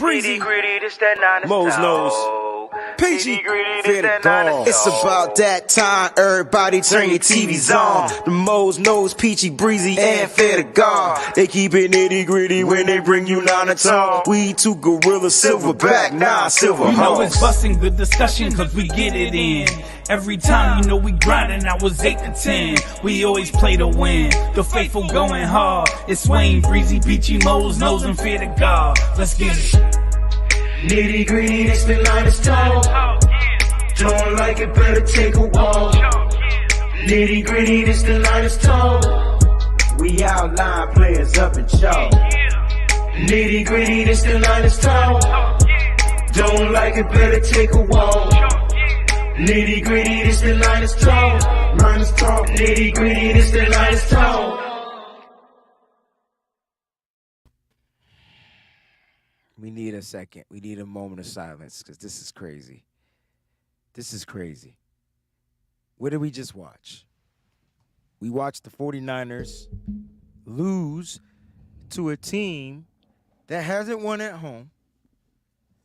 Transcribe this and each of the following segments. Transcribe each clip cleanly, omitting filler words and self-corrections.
Breezy, Gritty, this that 9 Mo's nose, Peachy, fair to God. It's about that time, everybody turn your TVs on. The Mo's nose, Peachy, Breezy, and fair to God. They keep it nitty gritty when they bring you 9 to talk. We two gorillas, silverback, nah, silver You know it's hawks. busting the discussion cause we get it in. Every time you know we grinding, I was 8 to 10. We always play to win. The faithful going hard. It's Wayne, Breezy, Peachy, Mo's nose, and fear to God. Let's get it. Nitty gritty, this the 9 to talk. Don't like it, better take a walk. Nitty gritty, this the 9 to talk. We outline players up in chalk. Nitty gritty, this the 9 to talk. Don't like it, better take a walk. Nitty gritty, this the 9 to talk. 9 to talk. Nitty gritty, this the 9 to talk. We need a second. We need a moment of silence because this is crazy. This is crazy. What did we just watch? We watched the 49ers lose to a team that hasn't won at home,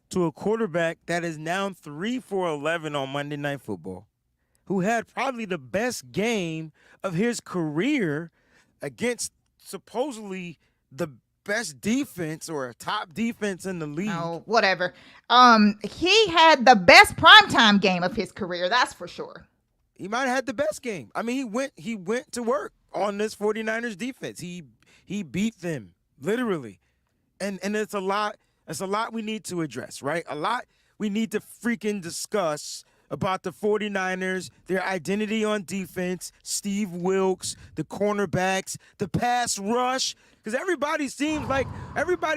to a quarterback that is now 3 for 11 on Monday Night Football, who had probably the best game of his career against supposedly the best defense or a top defense in the league. Oh, whatever. He had the best primetime game of his career, that's for sure. He might have had the best game. I mean, he went to work on this 49ers defense. He beat them, literally. And it's a lot we need to address, right? A lot we need to freaking discuss about the 49ers, their identity on defense, Steve Wilks, the cornerbacks, the pass rush. Because everybody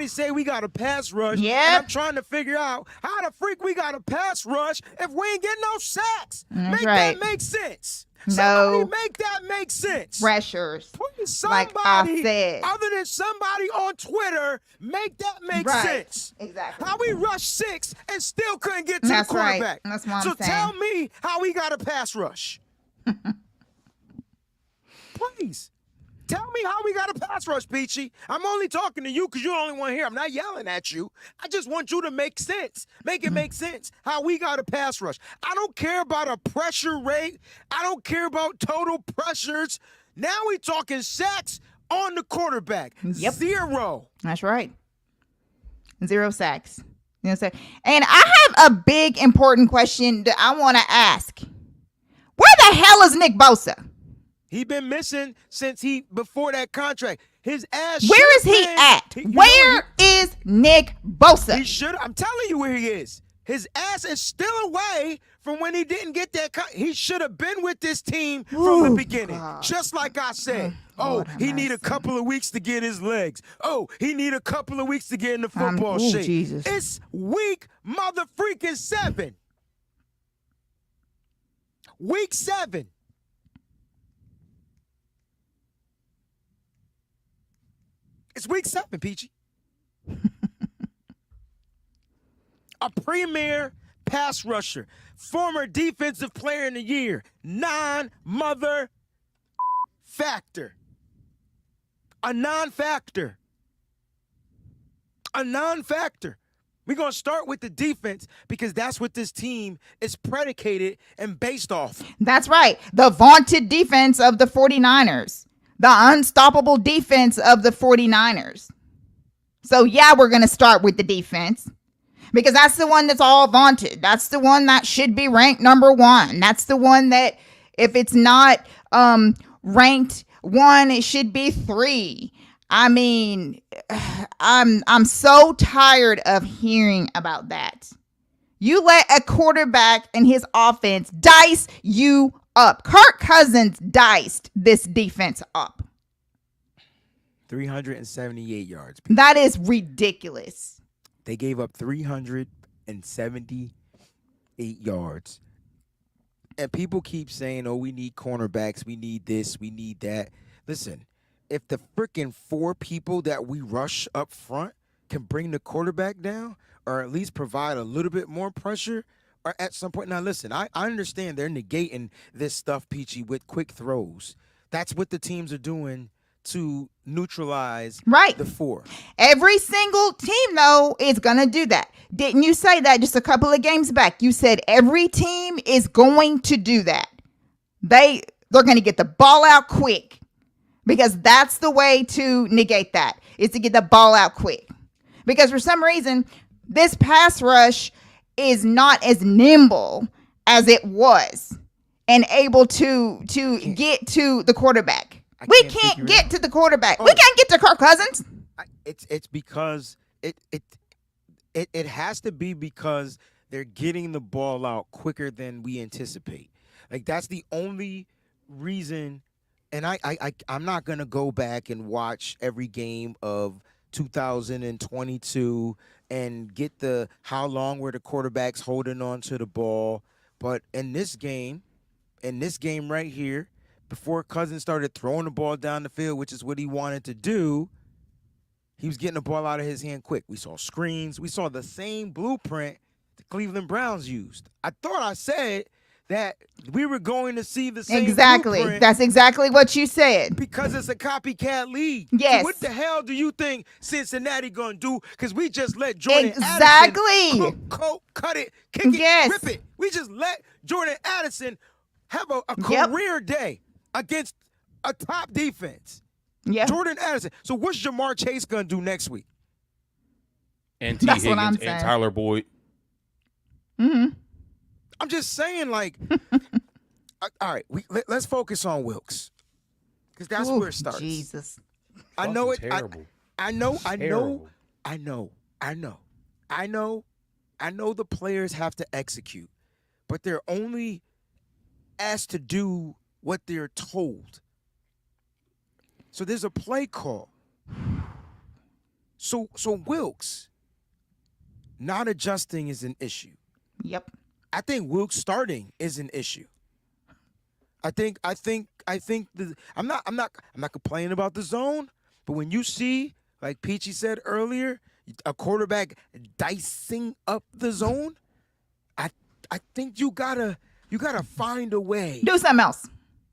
say we got a pass rush. Yeah. And I'm trying to figure out how the freak we got a pass rush if we ain't getting no sacks. That's Make right. that make sense. No. Somebody make that make sense. Pressures. Please, Like somebody I said. other than somebody on Twitter, make that make Right. sense. Exactly. How we rushed 6 and still couldn't get to That's the right. quarterback. That's what I'm so saying. tell me how we got a pass rush. Please. Tell me how we got a pass rush, Peachy. I'm only talking to you because you're the only one here. I'm not yelling at you. I just want you to make sense. Make it make sense how we got a pass rush. I don't care about a pressure rate. I don't care about total pressures. Now we talking sacks on the quarterback. Yep. 0. That's right. 0 sacks. You know what I'm saying? And I have a big important question that I want to ask. Where the hell is Nick Bosa? He been missing since before that contract. His ass. Where is he at? Where is Nick Bosa? He should. I'm telling you where he is. His ass is still away from when he didn't get that. He should have been with this team from the beginning. God. Just like I said. Lord Oh, have he need a mercy. couple of weeks to get his legs. Oh, he need a couple of weeks to get in the football shape. Jesus. It's week mother freaking 7. Week 7. It's week 7, Peachy. A premier pass rusher, former defensive player in the year, non-mother factor. A non-factor. A non-factor. We're going to start with the defense because that's what this team is predicated and based off. That's right. The vaunted defense of the 49ers. The unstoppable defense of the 49ers. So, yeah, we're going to start with the defense because that's the one that's all vaunted. That's the one that should be ranked number 1. That's the one that if it's not ranked 1, it should be 3. I mean, I'm so tired of hearing about that. You let a quarterback and his offense dice you up. Kirk Cousins diced this defense up. 378 yards. That is ridiculous. They gave up 378 yards. And people keep saying, oh, we need cornerbacks, we need this, we need that. Listen, if the freaking 4 people that we rush up front can bring the quarterback down or at least provide a little bit more pressure or at some point. Now, listen, I understand they're negating this stuff, Peachy, with quick throws. That's what the teams are doing to neutralize Right. the 4. Every single team, though, is going to do that. Didn't you say that just a couple of games back? You said every team is going to do that. They're going to get the ball out quick because that's the way to negate that, is to get the ball out quick. Because for some reason, this pass rush is not as nimble as it was and able to get to the quarterback. We can't get to the quarterback. We can't get to Kirk Cousins. It's because it has to be because they're getting the ball out quicker than we anticipate. Like, that's the only reason. And I'm not gonna go back and watch every game of 2022 and get the how long were the quarterbacks holding on to the ball. But in this game right here, before Cousins started throwing the ball down the field, which is what he wanted to do, he was getting the ball out of his hand quick. We saw screens. We saw the same blueprint the Cleveland Browns used. I thought I said that we were going to see the same blueprint. That's exactly what you said. Because it's a copycat league. Yes. So what the hell do you think Cincinnati going to do? Because we just let Jordan Exactly. Addison cut it, kick it, Yes. rip it. We just let Jordan Addison have a Yep. career day against a top defense. Yeah. Jordan Addison. So what's Jamar Chase going to do next week? And T. That's what I'm Higgins saying. and Tyler Boyd. Mm-hmm. I'm just saying, like, all right, let's focus on Wilkes. Because that's where it starts. Jesus. I know it. Terrible. I know Terrible. the players have to execute, but they're only asked to do what they're told. So there's a play call. So Wilkes not adjusting is an issue. Yep. I think Wilkes starting is an issue. I think I'm not complaining about the zone, but when you see, like Peachy said earlier, a quarterback dicing up the zone, I think you gotta find a way. Do something else.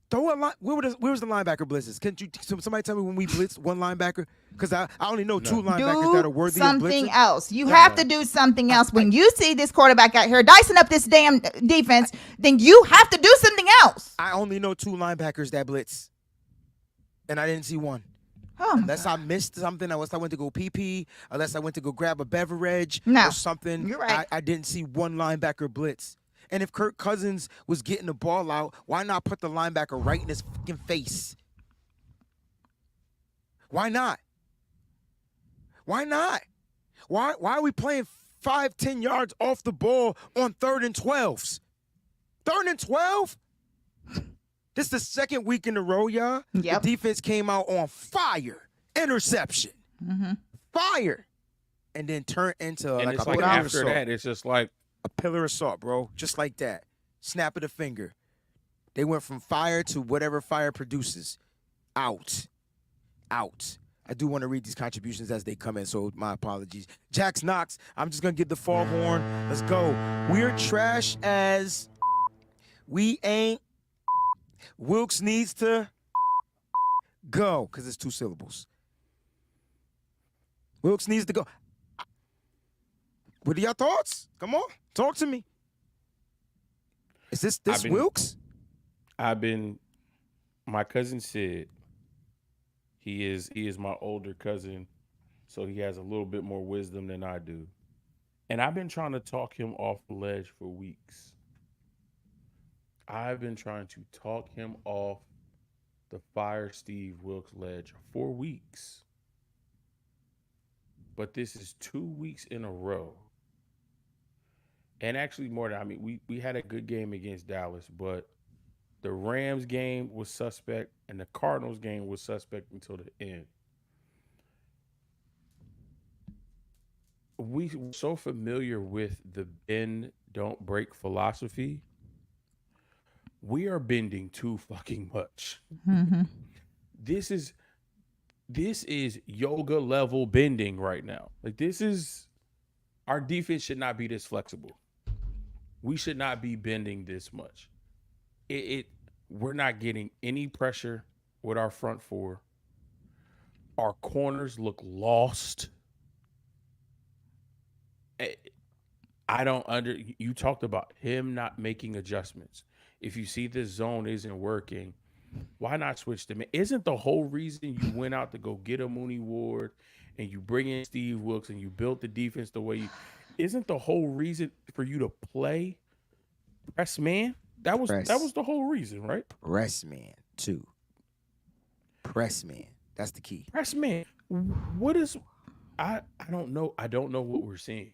Throw a line. Where was the linebacker blitzes? Can you somebody tell me when we blitz one linebacker? Because I only know two linebackers that are worthy of blitzing. Do something else. You have to do something else. When you see this quarterback out here dicing up this damn defense, then you have to do something else. I only know two linebackers that blitz, and I didn't see one. Oh, Unless I missed something, unless I went to go pee, unless I went to go grab a beverage No, or something. you're right. I didn't see one linebacker blitz. And if Kirk Cousins was getting the ball out, why not put the linebacker right in his fucking face? Why not? Why not? Why are we playing 5-10 yards off the ball on 3rd and 12s? 3rd and 12? This is the second week in a row, y'all. Yep. The defense came out on fire. Interception. Mm-hmm. Fire. And then turned into And like it's a like pillar of after salt. that, it's just like, A pillar of salt, bro. Just like that. Snap of the finger. They went from fire to whatever fire produces. Out. I do want to read these contributions as they come in, so my apologies. Jax Knox, I'm just going to give the foghorn. Let's go. We're trash as we ain't. Wilkes needs to go, because it's 2 syllables. Wilkes needs to go. What are your thoughts? Come on, talk to me. Is this Wilkes? My cousin said he is my older cousin, so he has a little bit more wisdom than I do. And I've been trying to talk him off the ledge for weeks. I've been trying to talk him off the fire Steve Wilkes ledge for weeks. But this is 2 weeks in a row. And actually more than, we had a good game against Dallas, but the Rams game was suspect and the Cardinals game was suspect until the end. We're so familiar with the bend, don't break philosophy. We are bending too fucking much. Mm-hmm. This is yoga level bending right now. Like, our defense should not be this flexible. We should not be bending this much. We're not getting any pressure with our front four. Our corners look lost. I don't you talked about him not making adjustments. If you see this zone isn't working, why not switch them? Isn't the whole reason you went out to go get a Mooney Ward and you bring in Steve Wilkes and you built the defense the way you, isn't the whole reason for you to play press man? That was the whole reason, right? Press man too. Press man. That's the key. Press man. What is I don't know. I don't know what we're seeing.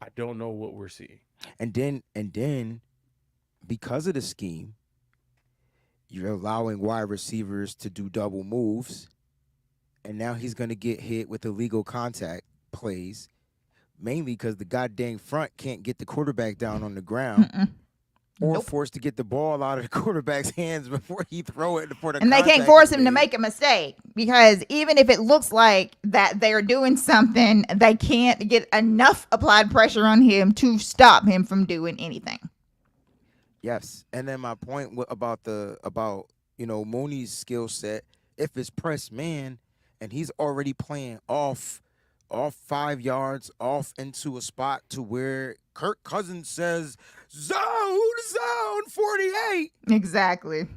I don't know what we're seeing. And then because of the scheme, you're allowing wide receivers to do double moves, and now he's going to get hit with illegal contact plays, mainly because the goddamn front can't get the quarterback down on the ground. Or forced to get the ball out of the quarterback's hands before he throw it. And they can't force him to make a mistake, because even if it looks like that they're doing something, they can't get enough applied pressure on him to stop him from doing anything. Yes, and then my point about Mooney's skill set, if it's press man and he's already playing off 5 yards, off into a spot to where Kirk Cousins says, zone 48. Exactly.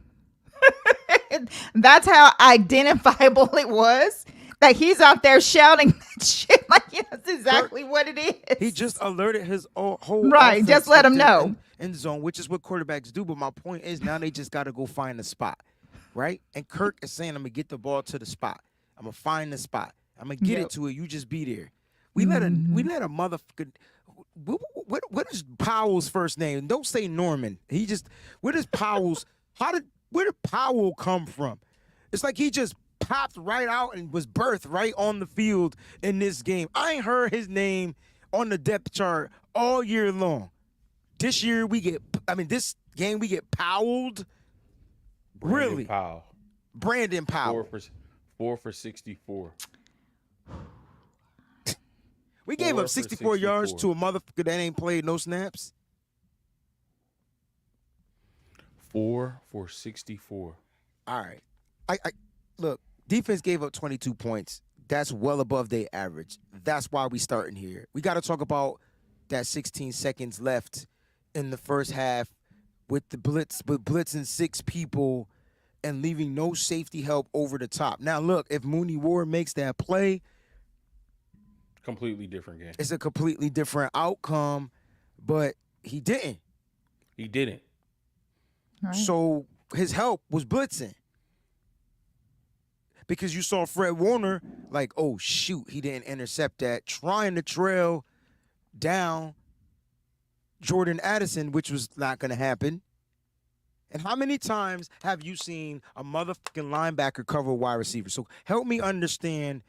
That's how identifiable it was. That he's out there shouting that shit like that's exactly what it is. He just alerted his whole right. Just let him know. In zone, which is what quarterbacks do. But my point is now they just got to go find the spot, right? And Kirk is saying, I'm going to get the ball to the spot. I'm going to find the spot. I'm going to get it to it. You just be there. We let a motherfucker. What is Powell's first name? Don't say Norman. What is Powell's? Where did Powell come from? It's like he just popped right out and was birthed right on the field in this game. I ain't heard his name on the depth chart all year long. This year this game we get Powelled. Really? Brandon Powell. 4 for 64. We gave up 64 yards to a motherfucker that ain't played no snaps. 4 for 64. All right. I look, defense gave up 22 points. That's well above their average. That's why we starting here. We got to talk about that 16 seconds left in the first half with the blitzing 6 people and leaving no safety help over the top. Now, look, if Mooney Ward makes that play, completely different game. It's a completely different outcome, but he didn't. Right. So his help was blitzing. Because you saw Fred Warner, like, oh, shoot, he didn't intercept that, trying to trail down Jordan Addison, which was not going to happen. And how many times have you seen a motherfucking linebacker cover a wide receiver? So help me understand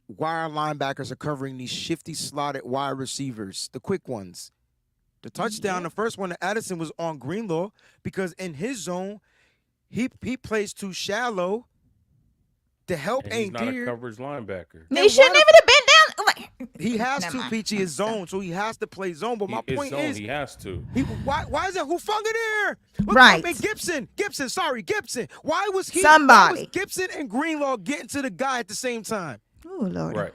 why our linebackers are covering these shifty slotted wide receivers, the quick ones. The touchdown, the first one to Addison was on Greenlaw because in his zone, he plays too shallow. The help and ain't he's not there. a coverage linebacker. He shouldn't even have been down. Like, he has never to, mind. Peachy, his zone, so he has to play zone. But my point is, he has to. Why is it Hufanga there? Right. Gibson. Why was Gibson and Greenlaw getting to the guy at the same time? Oh, Lord. Right.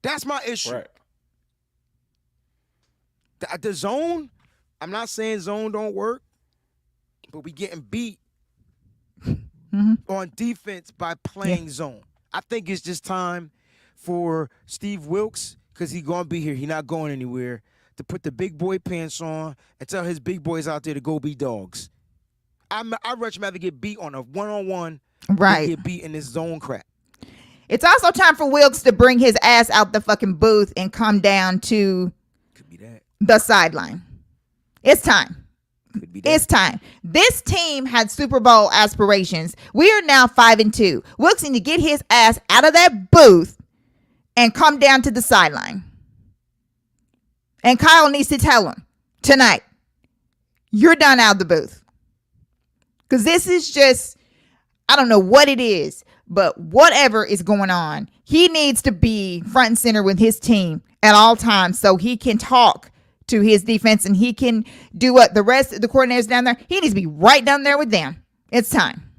That's my issue. Right. The zone, I'm not saying zone don't work, but we getting beat on defense by playing zone. I think it's just time for Steve Wilkes, because he's going to be here. He's not going anywhere, to put the big boy pants on and tell his big boys out there to go be dogs. I'd much rather get beat on a one-on-one than get beat in this zone crap. It's also time for Wilkes to bring his ass out the fucking booth and come down to the sideline. It's time. It's time. This team had Super Bowl aspirations. We are now 5-2. Wilkes needs to get his ass out of that booth and come down to the sideline. And Kyle needs to tell him tonight, you're done out of the booth. Because this is just, I don't know what it is, but whatever is going on, he needs to be front and center with his team at all times so he can talk to his defense and he can do what the rest of the coordinators down there. He needs to be right down there with them. It's time.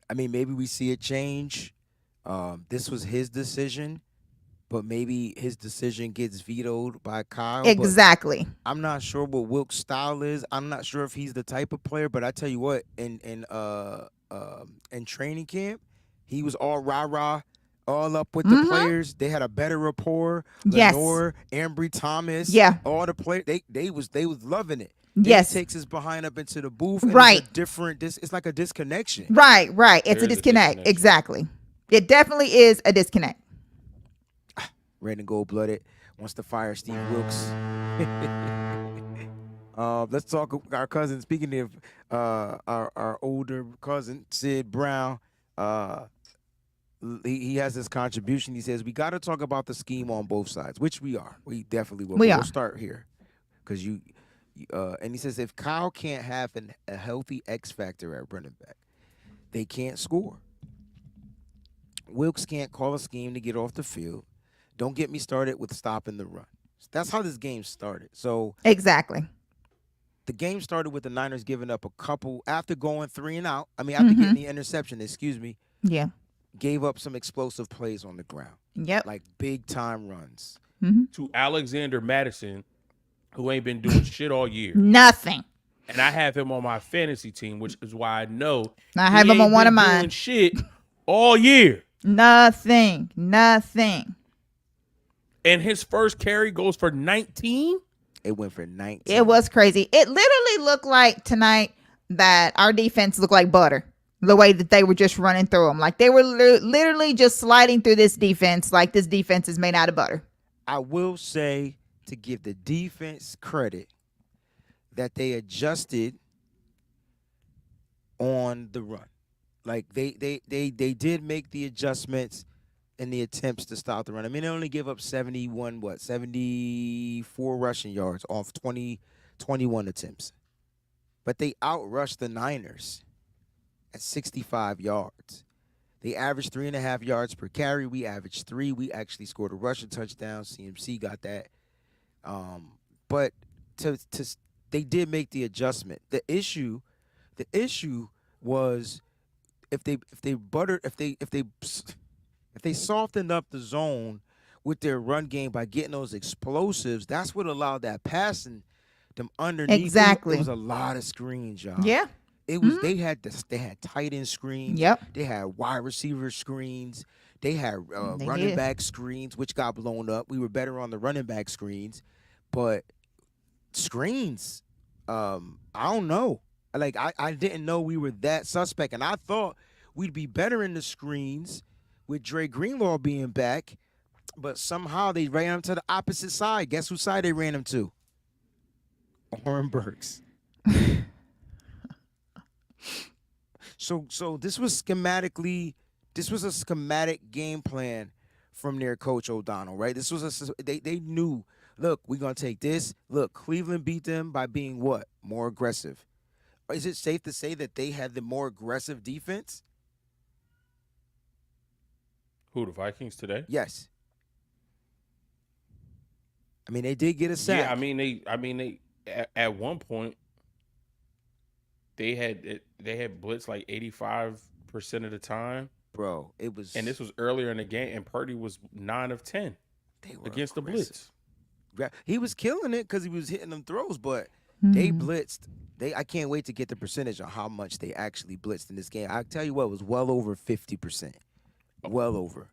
I mean, maybe we see a change This was his decision, but maybe his decision gets vetoed by Kyle. But Exactly. I'm not sure what Wilk's style is. I'm not sure if he's the type of player. But I tell you what, in training camp, he was all rah rah, all up with the players. They had a better rapport. Yes. Lenore, Ambry Thomas, Yeah. all the players. They was loving it. Yes. Then he takes his behind up into the booth. And Right. It's a different. It's like a disconnection. Right. It's There a is a disconnect. disconnection. Exactly. It definitely is a disconnect. Red and gold blooded wants to fire Steve Wilkes. Let's talk our cousin. Speaking of our older cousin Sid Brown, he has this contribution. He says we got to talk about the scheme on both sides, which we are. We definitely will. We are. We'll start here because and he says if Kyle can't have a healthy X factor at running back, they can't score. Wilkes can't call a scheme to get off the field. Don't get me started with stopping the run. That's how this game started. So Exactly. the game started with the Niners giving up a couple after going 3 and out. I mean, after getting the interception, Yeah. gave up some explosive plays on the ground, Yep. like big time runs. To Alexander Madison, who ain't been doing shit all year. Nothing. And I have him on my fantasy team, which is why I know I have he him on ain't one of been mine. doing shit all year. Nothing. And his first carry goes for 19. It went for 19. It was crazy. It literally looked like tonight that our defense looked like butter. The way that they were just running through them. Like they were literally just sliding through this defense like this defense is made out of butter. I will say, to give the defense credit, that they adjusted on the run. Like they did make the adjustments in the attempts to stop the run. I mean, they only give up 74 rushing yards off 21 attempts. But they outrushed the Niners at 65 yards. They averaged 3.5 yards per carry. We averaged 3. We actually scored a rushing touchdown. CMC got that. But they did make the adjustment. The issue was if they softened up the zone with their run game by getting those explosives, that's what allowed that passing them underneath. Exactly. It was a lot of screens, y'all. Yeah. It was they had tight end screens. Yep. They had wide receiver screens. They had They running did. back screens, which got blown up. We were better on the running back screens, but screens, I don't know. Like I didn't know we were that suspect, and I thought we'd be better in the screens with Dre Greenlaw being back, but somehow they ran him to the opposite side. Guess whose side they ran him to? Oren Burks. So this was a schematic game plan from their coach O'Donnell, right? This was they knew, look, we're gonna take this. Look, Cleveland beat them by being what? More aggressive. Is it safe to say that they had the more aggressive defense? Who, the Vikings today? Yes. I mean, they did get a sack. Yeah, I mean they at one point they had blitz like 85% of the time. Bro, it was, And this was earlier in the game, and Purdy was 9 of 10 they were against the aggressive. blitz. He was killing it because he was hitting them throws, but they blitzed. I can't wait to get the percentage on how much they actually blitzed in this game. I tell you what, it was well over 50%. Well over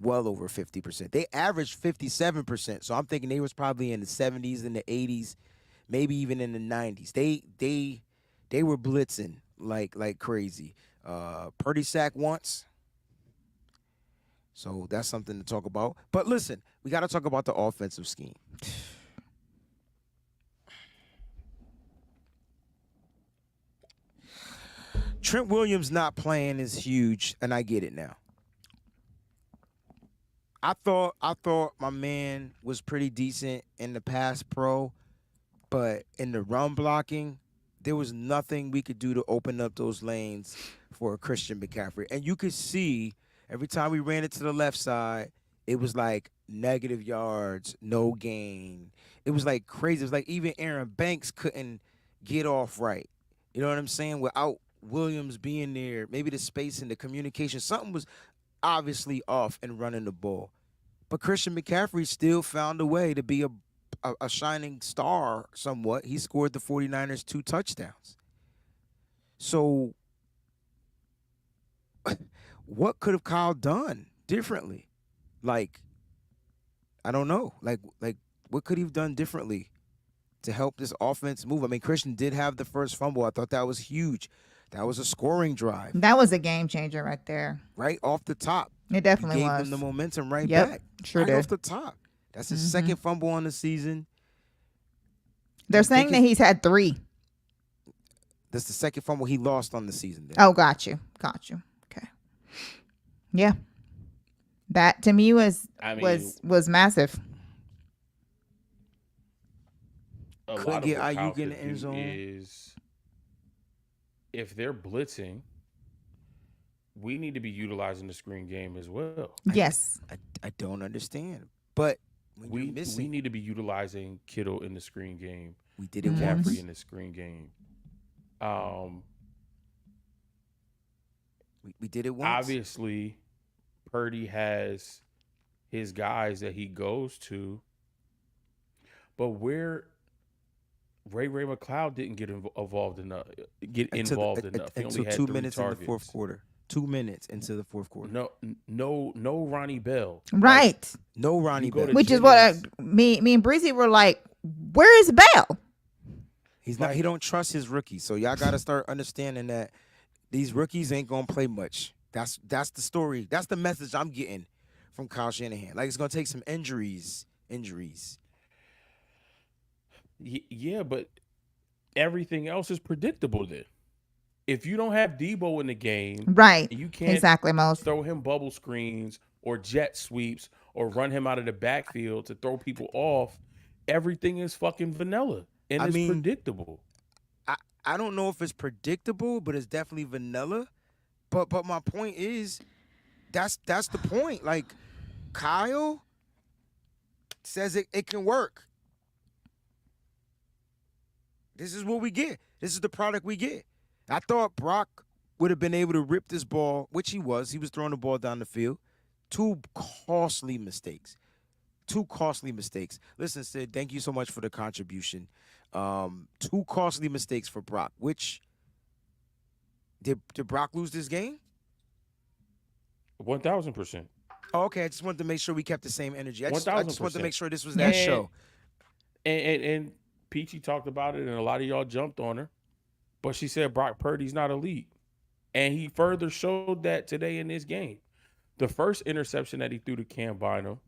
50%. They averaged 57%. So I'm thinking they was probably in the 70s and the 80s, maybe even in the 90s. They were blitzing like crazy. Purdy sacked once. So that's something to talk about. But listen, we got to talk about the offensive scheme. Trent Williams not playing is huge, and I get it now. I thought my man was pretty decent in the pass pro, but in the run blocking, there was nothing we could do to open up those lanes for Christian McCaffrey. And you could see every time we ran it to the left side, it was like negative yards, no gain. It was like crazy. It was like even Aaron Banks couldn't get off right. You know what I'm saying? Without Williams being there, maybe the space and the communication, something was obviously off and running the ball. But Christian McCaffrey still found a way to be a shining star somewhat. He scored the 49ers 2 touchdowns. So what could have Kyle done differently? Like, I don't know. Like what could he have done differently to help this offense move? I mean, Christian did have the first fumble. I thought that was huge. That was a scoring drive. That was a game changer right there. Right off the top. It definitely Gave was. him the momentum right Yep, back. sure right did. off the top. That's his second fumble on the season. They're saying that he's had 3. That's the second fumble he lost on the season. Then. Oh, got you. Okay. Yeah. That to me was massive. A Couldn't lot of get what Kyle Ayuk in the could end do zone. is if they're blitzing, we need to be utilizing the screen game as well. Yes. I don't understand. But when We you're missing, need to be utilizing Kittle in the screen game, we did it McCaffrey once. in the screen game. We did it once. Obviously, Purdy has his guys that he goes to, but where Ray McLeod didn't get involved enough. He until only had 2 3 minutes targets. in the fourth quarter. 2 minutes into the fourth quarter. No Ronnie Bell. Right. No Ronnie you go Bell. to Which is what Jennings. me and Breezy were like, where is Bell? He's not. He don't trust his rookies. So y'all got to start understanding that these rookies ain't gonna play much. That's the story. That's the message I'm getting from Kyle Shanahan. Like, it's gonna take some injuries. Yeah, but everything else is predictable then. If you don't have Debo in the game, Right. and you can't Exactly, Mose. throw him bubble screens or jet sweeps or run him out of the backfield to throw people off, everything is fucking vanilla and it's predictable. I don't know if it's predictable, but it's definitely vanilla. But my point is, that's the point. Like, Kyle says it can work. This is what we get. This is the product we get. I thought Brock would have been able to rip this ball, which he was. He was throwing the ball down the field. 2 costly mistakes. Listen, Sid, thank you so much for the contribution. 2 costly mistakes for Brock, which did Brock lose this game? 1000%. Oh, okay, I just wanted to make sure we kept the same energy. I just wanted to make sure this was that And- show. And Peachy talked about it, and a lot of y'all jumped on her. But she said Brock Purdy's not elite. And he further showed that today in this game. The first interception that he threw to Cam Bynum,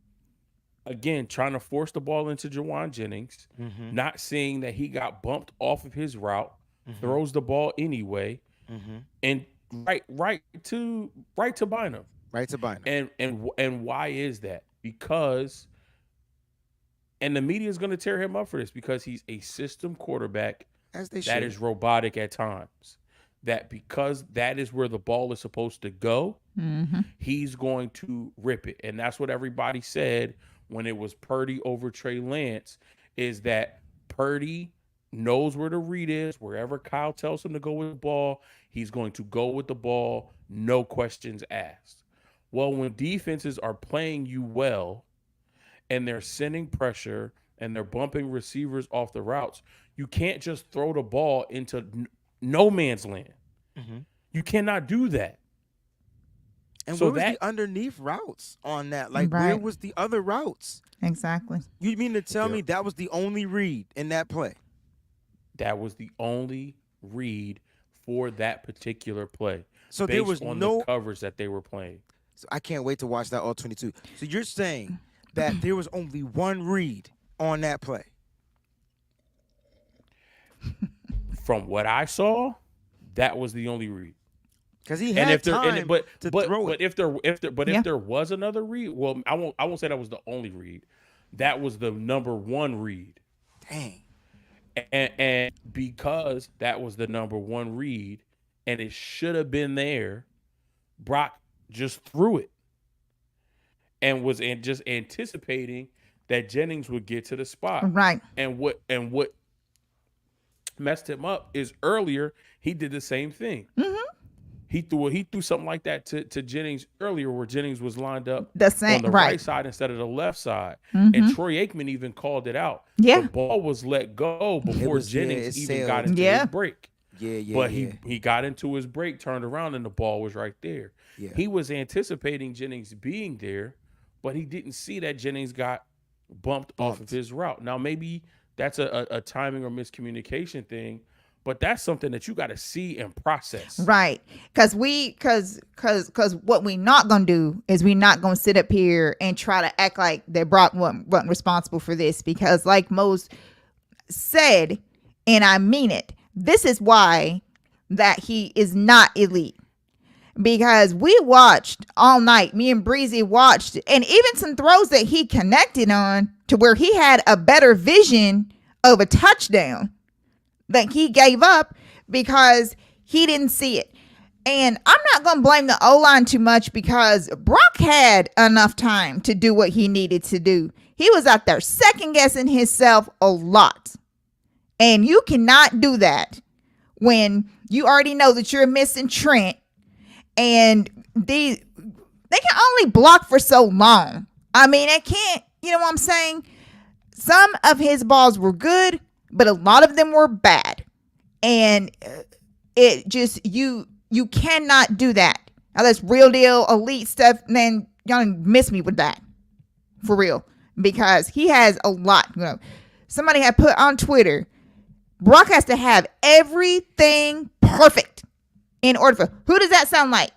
again, trying to force the ball into Jawan Jennings, not seeing that he got bumped off of his route, throws the ball anyway, and right to Bynum. Right to Bynum. And why is that? Because, and the media is going to tear him up for this, because he's a system quarterback As they that should. is robotic at times. That because that is where the ball is supposed to go, he's going to rip it. And that's what everybody said when it was Purdy over Trey Lance, is that Purdy knows where the read is. Wherever Kyle tells him to go with the ball, he's going to go with the ball, no questions asked. Well, when defenses are playing you well and they're sending pressure and they're bumping receivers off the routes, you can't just throw the ball into no man's land. You cannot do that. And so where was that- the underneath routes on that? Like, where Right. was the other routes? Exactly. You mean to tell me Yeah. that was the only read in that play? That was the only read for that particular play. So based there was on no. the coverage that they were playing. So I can't wait to watch that all 22. So you're saying that there was only one read on that play? From what I saw, that was the only read. Because he And had if there, time and, but to but throw but it. Yeah. if there was another read, well, I won't say that was the only read. That was the number one read. Dang. And because that was the number one read, and it should have been there, Brock just threw it, and was just anticipating that Jennings would get to the spot. Right. And what messed him up is earlier he did the same thing. he threw something like that to Jennings earlier, where Jennings was lined up The same, on the right side instead of the left side, and Troy Aikman even called it out. Yeah. The ball was let go before Jennings even got into Yeah. his break. Yeah. But he got into his break, turned around, and the ball was right there. Yeah. He was anticipating Jennings being there, but he didn't see that Jennings got bumped off of his route. Now, maybe that's a timing or miscommunication thing, but that's something that you got to see and process. Right. Because what we not going to do is we not going to sit up here and try to act like that Brock wasn't responsible for this. Because like Mose said, and I mean it, this is why that he is not elite. Because we watched all night, me and Breezy watched, and even some throws that he connected on to where he had a better vision of a touchdown that he gave up because he didn't see it. And I'm not going to blame the O-line too much because Brock had enough time to do what he needed to do. He was out there second guessing himself a lot. And you cannot do that when you already know that you're missing Trent. And they can only block for so long. I mean, they can't, you know what I'm saying? Some of his balls were good, but a lot of them were bad. And it just, you cannot do that. Now that's real deal elite stuff. Man, y'all miss me with that. For real. Because he has a lot. You know, somebody had put on Twitter, Brock has to have everything perfect in order for, who does that sound like?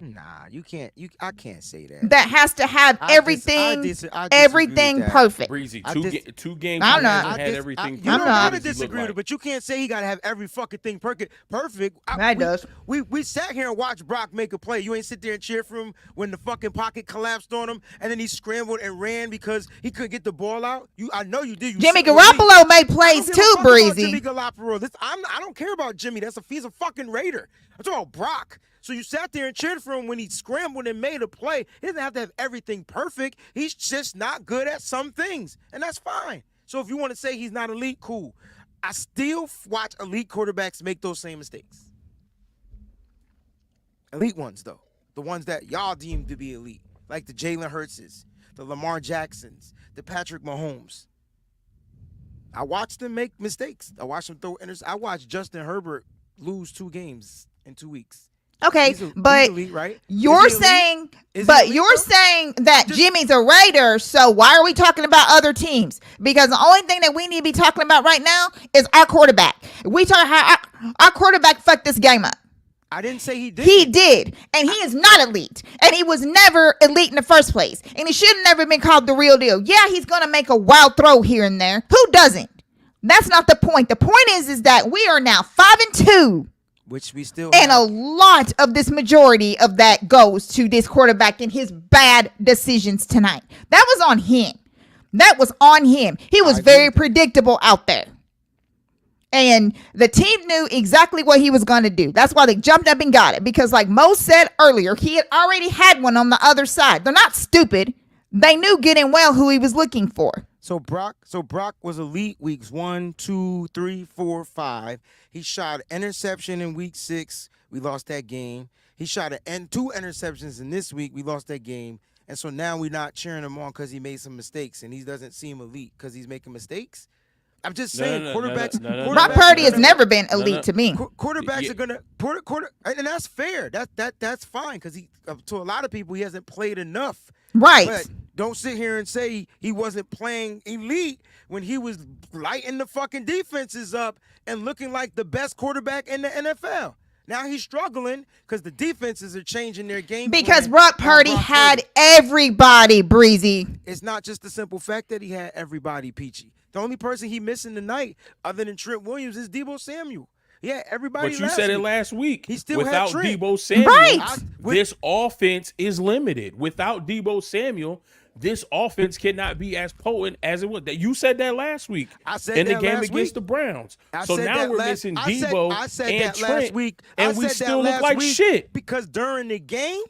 Nah, you can't. I can't say that. That has to have everything, I disagree with everything that. perfect. Breezy, I two games I'm he not- hasn't had everything. You I'm don't not- gotta disagree with it, but you can't say he gotta have every fucking thing perfect. That does. We sat here and watched Brock make a play. You ain't sit there and cheer for him when the fucking pocket collapsed on him, and then he scrambled and ran because he couldn't get the ball out. I know you did. You Jimmy sitting with me. Garoppolo made I plays don't give a too, fuck about Breezy. Jimmy Garoppolo. I don't care about Jimmy. He's a fucking Raider. I'm talking about Brock. So you sat there and cheered for him when he scrambled and made a play. He doesn't have to have everything perfect. He's just not good at some things, and that's fine. So if you want to say he's not elite, cool. I still watch elite quarterbacks make those same mistakes. Elite ones, though. The ones that y'all deem to be elite. Like the Jalen Hurtses, the Lamar Jacksons, the Patrick Mahomes. I watched them make mistakes. I watched them throw interceptions. I watched Justin Herbert lose 2 games in 2 weeks. Okay, He's but elite, right? you're Is he elite? saying, Is he but elite, you're though? saying that Jimmy's a Raider, so why are we talking about other teams? Because the only thing that we need to be talking about right now is our quarterback. We talk how our quarterback fucked this game up. I didn't say he did. He did, and he is not elite, and he was never elite in the first place, and he should have never been called the real deal. Yeah, he's gonna make a wild throw here and there. Who doesn't? That's not the point. The point is that we are now 5-2. Which we still And a have. lot of this majority of that goes to this quarterback and his bad decisions tonight. That was on him. That was on him. He was very predictable out there. And the team knew exactly what he was going to do. That's why they jumped up and got it. Because like Mo said earlier, he had already had one on the other side. They're not stupid. They knew good and well who he was looking for. So Brock was elite weeks 1, 2, 3, 4, 5. He shot an interception in week 6. We lost that game. He shot 2 interceptions in this week. We lost that game. And so now we're not cheering him on because he made some mistakes and he doesn't seem elite because he's making mistakes. I'm just saying, quarterbacks. Brock Purdy has never been elite to me. Quarterbacks are gonna and that's fair. That's fine because he to a lot of people he hasn't played enough. Right. But don't sit here and say he wasn't playing elite when he was lighting the fucking defenses up and looking like the best quarterback in the NFL. Now he's struggling because the defenses are changing their game. Because plan Brock on Purdy Brock had Purdy. everybody, Breezy. It's not just the simple fact that he had everybody, Peachy. The only person he missing tonight, other than Trent Williams, is Debo Samuel. Yeah, everybody. But you said it last week. He still without had Trent. Debo Samuel, Right. this offense is limited. Without Debo Samuel, this offense cannot be as potent as it was. You said that last week. I said in the that game last against week. the Browns. I So said now that we're last- missing I said- Debo I said and that Trent, last week. and I we said that still look last like week shit. because during the game,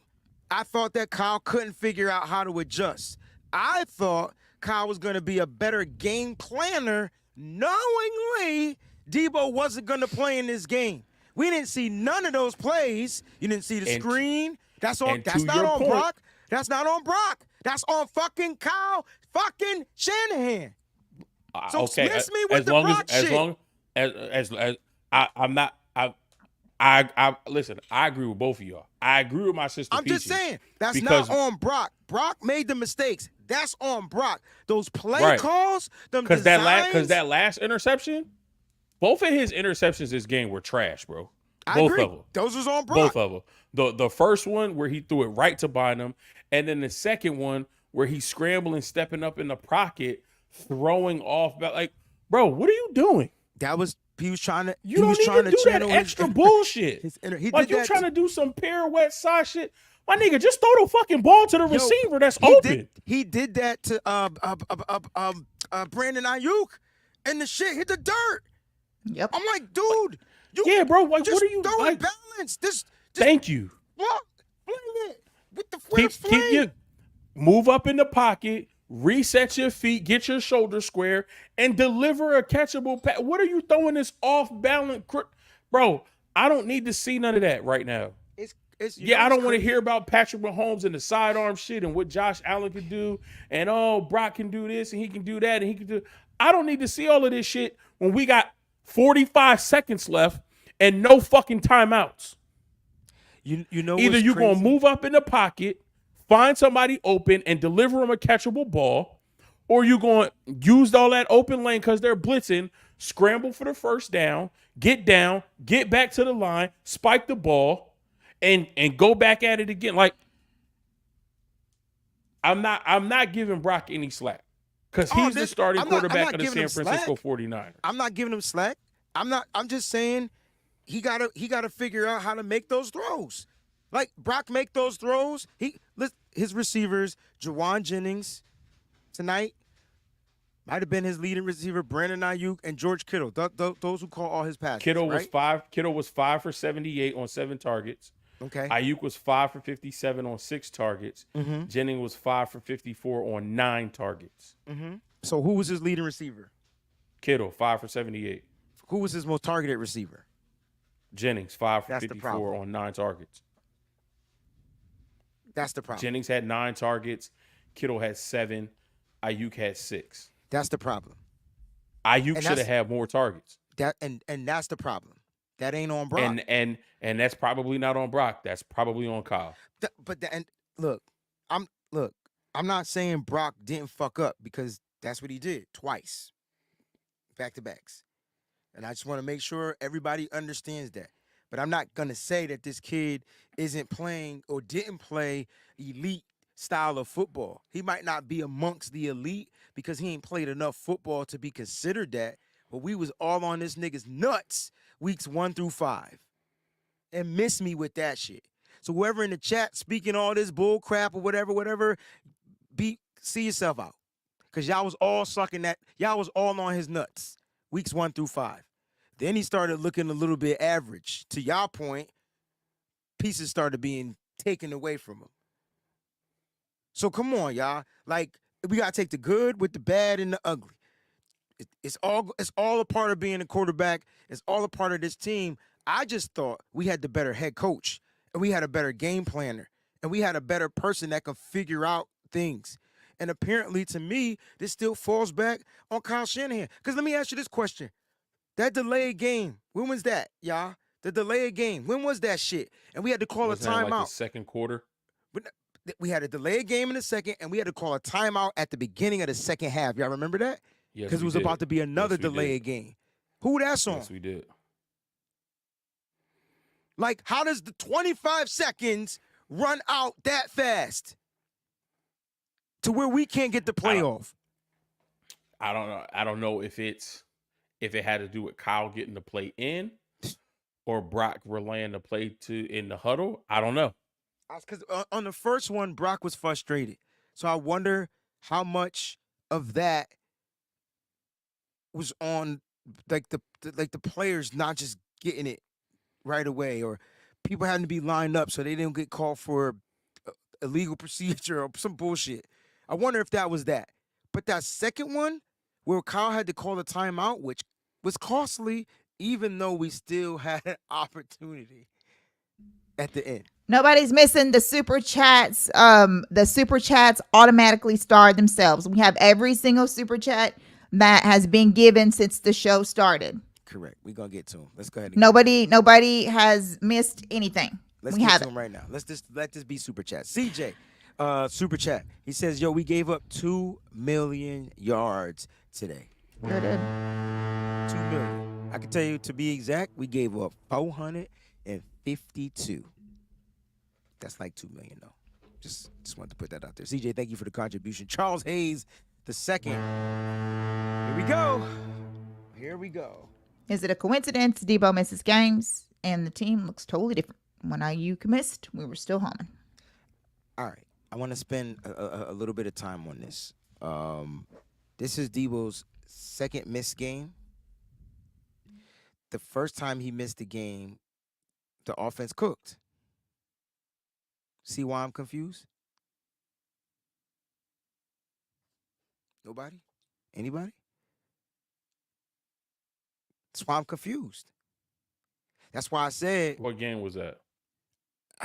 I thought that Kyle couldn't figure out how to adjust. I thought Kyle was going to be a better game planner, knowingly Debo wasn't going to play in this game. We didn't see none of those plays. You didn't see the And- screen. That's on. and That's to not your on point- Brock. That's not on Brock. That's on fucking Kyle fucking Shanahan. So okay, miss me with as the long Brock as shit. long as I'm not I listen. I agree with both of y'all. I agree with my sister. I'm just Peaches, saying that's because not on Brock. Brock made the mistakes. That's on Brock. Those play Right. calls, them because designs. that last interception, both of his interceptions this game were trash, bro. I Both agree. of them. Those was on Brock. Both of them. The first one where he threw it right to Bynum, and then the second one where he's scrambling, stepping up in the pocket, throwing off. Like, bro, what are you doing? That was he was trying to. You he don't was need trying to do that channel extra bullshit. He Like, did you that trying to do some pirouette side shit. My nigga, just throw the fucking ball to the receiver that's open. He did that to Brandon Ayuk, and the shit hit the dirt. Yep. I'm like, dude, Yeah, bro. Like, just what are you throw like? it balance? Just Thank you. what? Fling it with the Keep fling. your move up in the pocket, reset your feet, get your shoulder square, and deliver a catchable pass. What are you throwing this off balance, bro? I don't need to see none of that right now. It's you Yeah, know I don't what's want to crazy? hear about Patrick Mahomes and the sidearm shit and what Josh Allen can do, and oh, Brock can do this and he can do that and he can do. I don't need to see all of this shit when we got 45 seconds left and no fucking timeouts. You know Either what's you're going crazy? to move up in the pocket, find somebody open, and deliver them a catchable ball, or you're going to use all that open lane because they're blitzing, scramble for the first down, get back to the line, spike the ball, and go back at it again. Like, I'm not giving Brock any slack because he's the starting I'm not quarterback of the giving San him Francisco slack. 49ers. I'm not giving him slack. I'm just saying he gotta figure out how to make those throws. Like Brock make those throws. His receivers, Jawan Jennings, tonight might have been his leading receiver, Brandon Ayuk and George Kittle. Those who call all his passes. Kittle right? was 5 for 78 on 7 targets. Okay. Ayuk was 5 for 57 on 6 targets. Mm-hmm. Jennings was 5 for 54 on 9 targets. Mm-hmm. So who was his leading receiver? Kittle 5 for 78. Who was his most targeted receiver? Jennings 5 for That's the 54 problem. on 9 targets. That's the problem. Jennings had 9 targets. Kittle had 7. Ayuk had 6. That's the problem. Ayuk And should have that's- had more targets. And that's the problem. That ain't on Brock. And that's probably not on Brock. That's probably on Kyle. Look, I'm not saying Brock didn't fuck up because that's what he did twice, back to backs, and I just want to make sure everybody understands that. But I'm not gonna say that this kid isn't playing or didn't play elite style of football. He might not be amongst the elite because he ain't played enough football to be considered that. But we was all on this nigga's nuts weeks 1 through 5. And miss me with that shit. So whoever in the chat speaking all this bull crap or whatever, see yourself out. Cause y'all was all sucking that, y'all was all on his nuts. Weeks 1 through 5. Then he started looking a little bit average. To y'all point, pieces started being taken away from him. So come on, y'all. Like, we gotta take the good with the bad and the ugly. It's all a part of being a quarterback. It's all a part of this team. I just thought we had the better head coach, and we had a better game planner, and we had a better person that could figure out things. And apparently, to me, this still falls back on Kyle Shanahan. Because let me ask you this question. That delayed game, when was that, y'all? The delayed game, when was that shit? And we had to call Wasn't a that timeout. like the second quarter? We had a delayed game in the second, and we had to call a timeout at the beginning of the second half. Y'all remember that? Yes, Because it we was did. about to be another Yes, we did. delayed game. Who that's on? Yes, we did. Like, how does the 25 seconds run out that fast to where we can't get the playoff? I don't know. I don't know if it had to do with Kyle getting the play in or Brock relaying the play in the huddle. I don't know. Because on the first one, Brock was frustrated. So I wonder how much of that was on like the players not just getting it right away, or people having to be lined up so they didn't get called for illegal procedure or some bullshit. I wonder if that was that. But that second one, where Kyle had to call a timeout, which was costly even though we still had an opportunity at the end. Nobody's missing the super chats. The super chats automatically star themselves. We have every single super chat that has been given since the show started. Correct. We're gonna get to him. Let's go ahead and Nobody has missed anything. let's We get have to it. him right now. Let's just let this be super chat. CJ, super chat. He says, "Yo, we gave up 2 million yards today. Sure did. 2 million. I can tell you to be exact, we gave up 452. That's like 2 million though. Just wanted to put that out there. CJ, thank you for the contribution. Charles Hayes, the second. Here we go. Here we go. Is it a coincidence Debo misses games and the team looks totally different? When Ayuk missed, we were still humming. All right. I want to spend a little bit of time on this. This is Debo's second missed game. The first time he missed the game, the offense cooked. See why I'm confused? Nobody? Anybody? That's why I'm confused. That's why I said What game was that?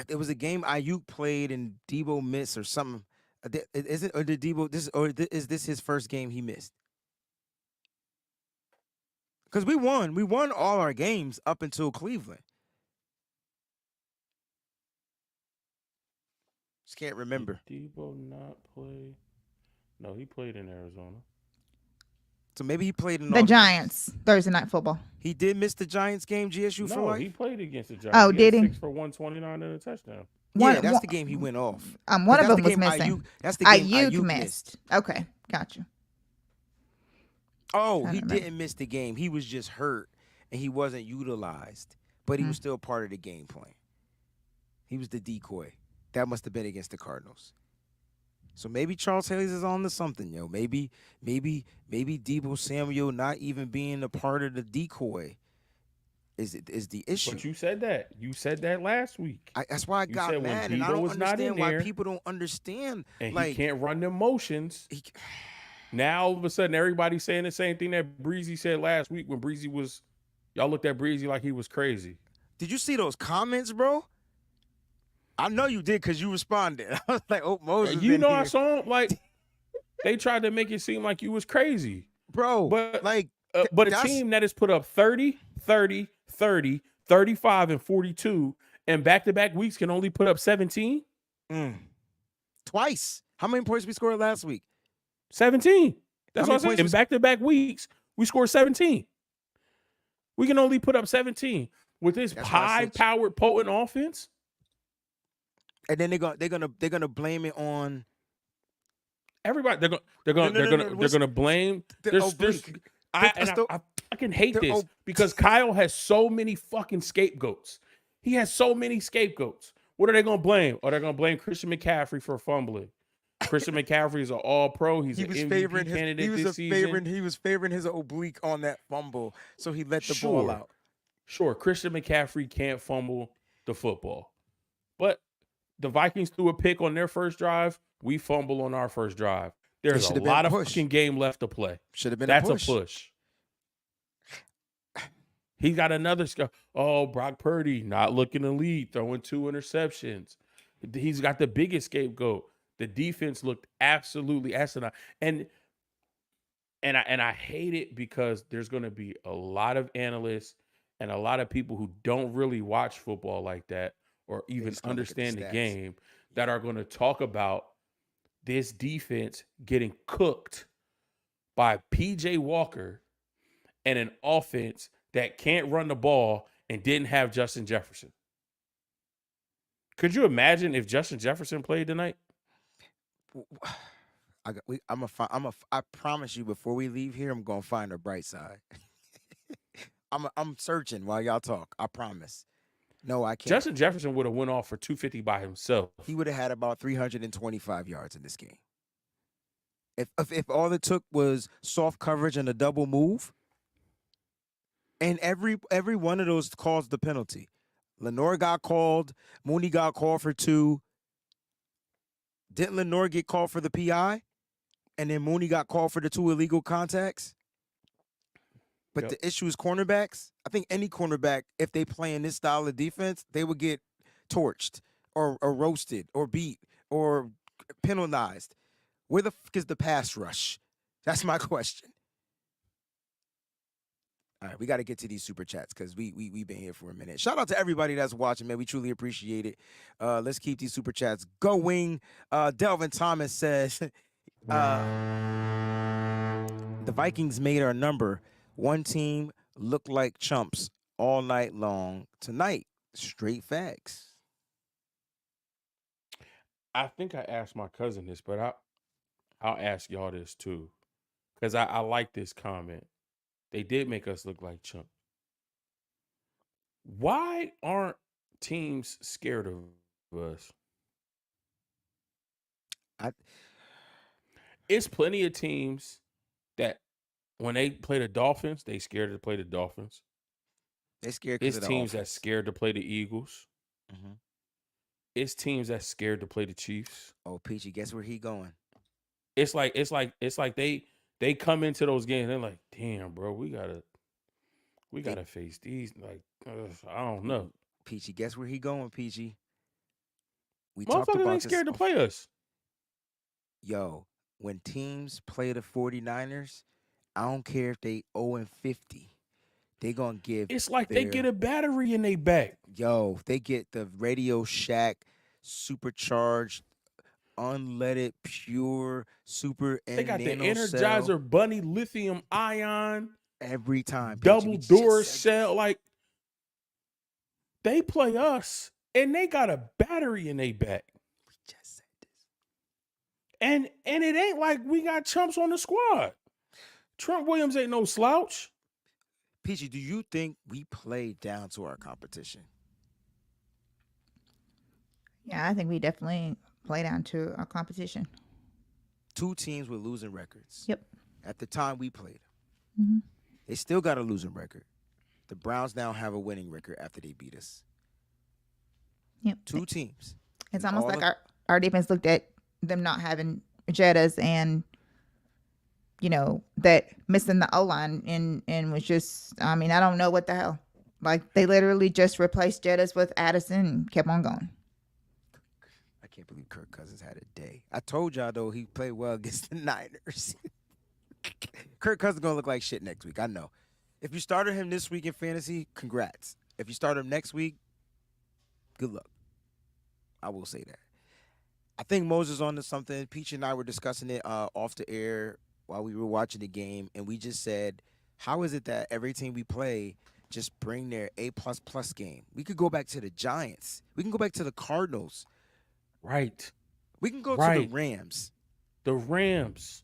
it was a game Ayuk played and Debo missed or something. Is it or did Debo is this his first game he missed? Because we won. We won all our games up until Cleveland. Just can't remember. Did Debo not play? No, he played in Arizona. So maybe he played in The Giants, Thursday Night Football. He did miss the Giants game, GSU for No, life? he played against the Giants. Oh, He did had he? 6 for 129 and a touchdown. Yeah, that's the game he went off. One But of that's them the was game missing. That's the game Ayuk missed. Okay, gotcha. Oh, I he don't know. didn't miss the game. He was just hurt and he wasn't utilized, but he was still part of the game plan. He was the decoy. That must have been against the Cardinals. So maybe Charles Hayes is on to something, yo. Maybe Debo Samuel not even being a part of the decoy is the issue. But you said that. You said that last week. That's why I You got said when mad, and I Debo don't was not in understand why there, people don't understand. And like he can't run them motions. Now all of a sudden everybody's saying the same thing that Breezy said last week when Breezy was, y'all looked at Breezy like he was crazy. Did you see those comments, bro? I know you did because you responded. I was like, oh, Moses. You in know here. I saw him like they tried to make it seem like you was crazy. Bro, But like, but a that's- team that has put up 30, 30, 30, 35, and 42 and back-to-back weeks can only put up 17? Twice. How many points we scored last week? 17. That's How what I many said. In points back-to-back weeks, we scored 17. We can only put up 17 with this That's why I said- high-powered, potent offense. And then they're gonna blame it on Everybody, they're No, gonna blame. the There's, oblique. I fucking hate the this because Kyle has so many fucking scapegoats. He has so many scapegoats. What are they gonna blame? Are they gonna blame Christian McCaffrey for fumbling? Christian McCaffrey is an All-Pro. He's he an was MVP favoring his candidate this season. he was favoring his oblique on that fumble, so he let the Sure. ball out. Sure, Christian McCaffrey can't fumble the football, but the Vikings threw a pick on their first drive. We fumble on our first drive. There's a should have been lot a of push. fucking game left to play. Should have been That's a push. He got another score. Oh, Brock Purdy not looking elite, throwing 2 interceptions. He's got the biggest scapegoat. The defense looked absolutely asinine, and I hate it because there's going to be a lot of analysts and a lot of people who don't really watch football like that or even just gonna look at the understand the stats. game that are going to talk about this defense getting cooked by PJ Walker and an offense that can't run the ball and didn't have Justin Jefferson. Could you imagine if Justin Jefferson played tonight? I promise you, before we leave here, I'm gonna find a bright side. I'm searching while y'all talk. I promise. No, I can't. Justin Jefferson would have went off for 250 by himself. He would have had about 325 yards in this game. If all it took was soft coverage and a double move, and every one of those caused the penalty. Lenore got called. Mooney got called for 2. Didn't Lenore get called for the PI? And then Mooney got called for the 2 illegal contacts? But Yep. the issue is cornerbacks. I think any cornerback, if they play in this style of defense, they would get torched or roasted or beat or penalized. Where the fuck is the pass rush? That's my question. All right, we got to get to these super chats because we been here for a minute. Shout out to everybody that's watching, man. We truly appreciate it. Let's keep these super chats going. Delvin Thomas says, the Vikings made our number. One team looked like chumps all night long tonight. Straight facts. I think I asked my cousin this, but I'll ask y'all this too, because I like this comment. They did make us look like chumps. Why aren't teams scared of us? I It's plenty of teams that when they play the Dolphins, they scared to play the Dolphins. they scared because It's of the teams offense. that's scared to play the Eagles. Mhm. It's teams that's scared to play the Chiefs. Oh, Peachy, guess where he going? It's like they come into those games. They're like, damn, bro, we gotta face these. Like, I don't know. Peachy, guess where he going, Peachy? We talked Motherfuckers about ain't this. scared to play us. Yo, when teams play the 49ers, I don't care if they 0-50. They gonna give. It's like they get a battery in their back. Yo, they get the Radio Shack supercharged, unleaded, pure, super They got the nano cell Energizer Bunny lithium ion every time. Peachy. double We just door said cell. this. Like, they play us and they got a battery in their back. We just said this. And it ain't like we got chumps on the squad. Trent Williams ain't no slouch. Peachy, do you think we play down to our competition? Yeah, I think we definitely play down to our competition. Two teams with losing records. Yep. At the time we played, Mhm. they still got a losing record. The Browns now have a winning record after they beat us. Yep. Two teams. It's And almost all like of- our defense looked at them not having Jettas and that missing the O-line and was just, I mean, I don't know what the hell. Like, they literally just replaced Jettas with Addison and kept on going. I can't believe Kirk Cousins had a day. I told y'all though he played well against the Niners. Kirk Cousins gonna look like shit next week. I know. If you started him this week in fantasy, congrats. If you start him next week, good luck. I will say that. I think Moses onto something. Peach and I were discussing it off the air while we were watching the game, and we just said, how is it that every team we play just bring their A++ game? We could go back to the Giants. We can go back to the Cardinals. Right. We can go to Right. the Rams. The Rams.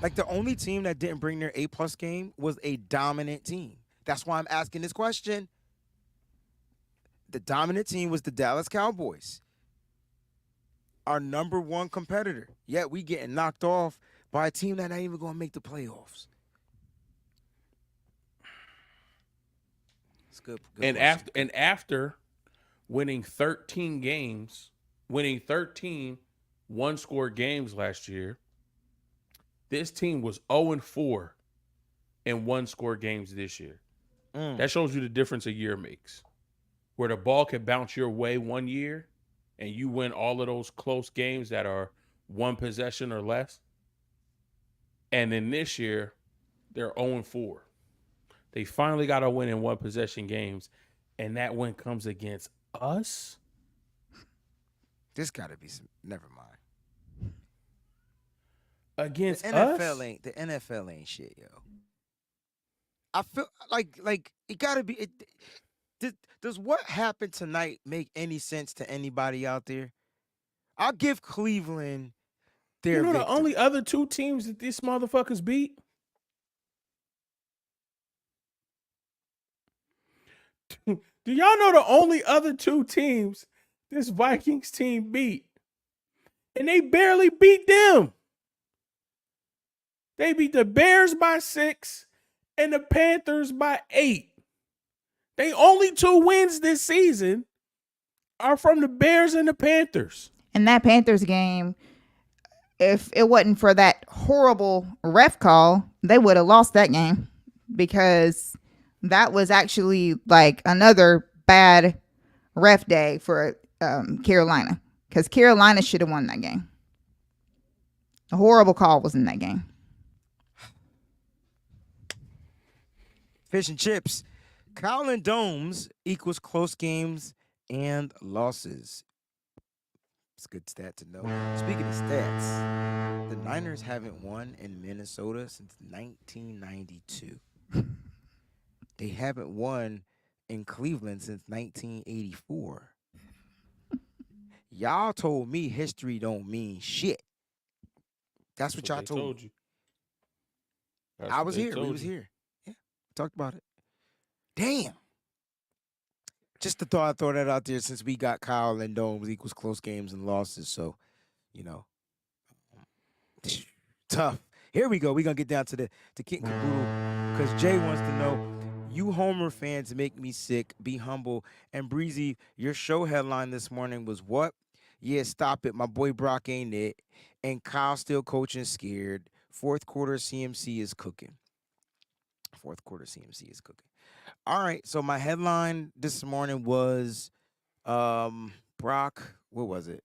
Like, the only team that didn't bring their A+ game was a dominant team. That's why I'm asking this question. The dominant team was the Dallas Cowboys, our number one competitor. Yet we getting knocked off by a team that ain't even going to make the playoffs. It's good. And question. after winning 13 games, winning 13 one-score games last year, this team was 0-4 in one-score games this year. That shows you the difference a year makes. Where the ball can bounce your way one year and you win all of those close games that are one possession or less. And then this year, they're 0-4. They finally got a win in one possession games, and that win comes against us. This got to be some. Never mind. Against The us? NFL ain't shit, yo. I feel like it got to be. Does what happened tonight make any sense to anybody out there? I'll give Cleveland their You know the victory. only other two teams that these motherfuckers beat? Do y'all know the only other two teams this Vikings team beat? And they barely beat them. They beat the Bears by 6 and the Panthers by 8. They only two wins this season are from the Bears and the Panthers. And that Panthers game, if it wasn't for that horrible ref call, they would have lost that game, because that was actually like another bad ref day for Carolina, because Carolina should have won that game. A horrible call was in that game. Fish and chips. Kyle and Domes equals close games and losses. It's a good stat to know. Speaking of stats, the Niners haven't won in Minnesota since 1992. They haven't won in Cleveland since 1984. Y'all told me history don't mean shit. That's what y'all they told me. you. That's I what was they here. We told was you. here. Yeah, we talked about it. Damn. Just the thought I throw that out there since we got Kyle and Domes equals close games and losses. So, you know, tough. Here we go. We're gonna get down to the Kit and Caboodle, because Jay wants to know, you Homer fans make me sick. Be humble. And Breezy, your show headline this morning was what? Yeah, stop it. My boy Brock ain't it. And Kyle still coaching scared. Fourth quarter CMC is cooking. Fourth quarter CMC is cooking. All right. So my headline this morning was Brock, what was it?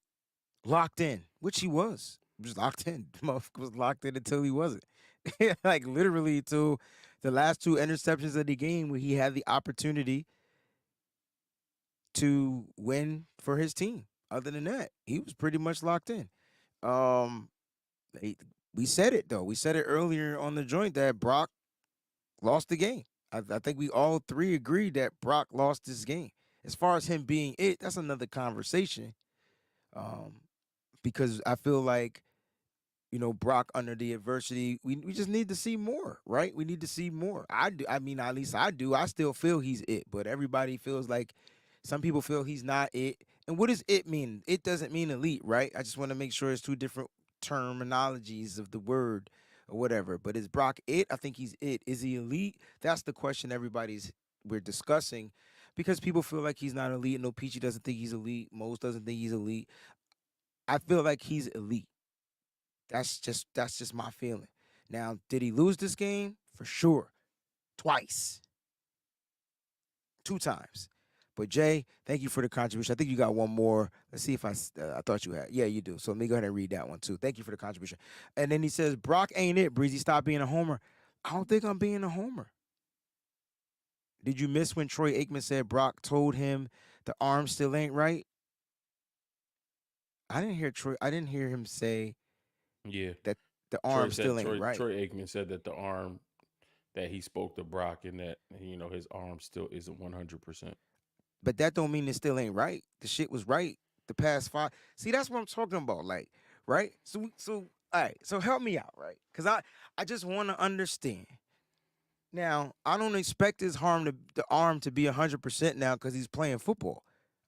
Locked in, which he was. He was locked in. Motherfucker was locked in until he wasn't. Like literally until the last two interceptions of the game where he had the opportunity to win for his team. Other than that, he was pretty much locked in. Um, we said it though. We said it earlier on the joint that Brock lost the game. I think we all three agreed that Brock lost this game. As far as him being it, that's another conversation. Um, because I feel like, you know, Brock under the adversity, we just need to see more, right? We need to see more. I do. I mean, at least I do. I still feel he's it, but everybody feels like some people feel he's not it. And what does it mean? It doesn't mean elite, right? I just want to make sure it's two different terminologies of the word or whatever. But is Brock it? I think he's it. Is he elite? That's the question we're discussing, because people feel like he's not elite. No, Peachy doesn't think he's elite. Mose doesn't think he's elite. I feel like he's elite. That's just my feeling. Now, did he lose this game? For sure. Twice. 2 times. But Jay, thank you for the contribution. I think you got one more. Let's see if I thought you had. Yeah, you do. So let me go ahead and read that one too. Thank you for the contribution. And then he says, Brock ain't it. Breezy, stop being a homer. I don't think I'm being a homer. Did you miss when Troy Aikman said Brock told him the arm still ain't right? I didn't hear him say Yeah. that the Troy arm said still ain't right. Troy Aikman said that the arm that he spoke to Brock and that, you know, his arm still isn't 100%. But that don't mean it still ain't right. The shit was right the past 5. See, that's what I'm talking about. Like, right? So all right. So help me out, right? Because I just want to understand. Now, I don't expect the arm to be 100% now because he's playing football.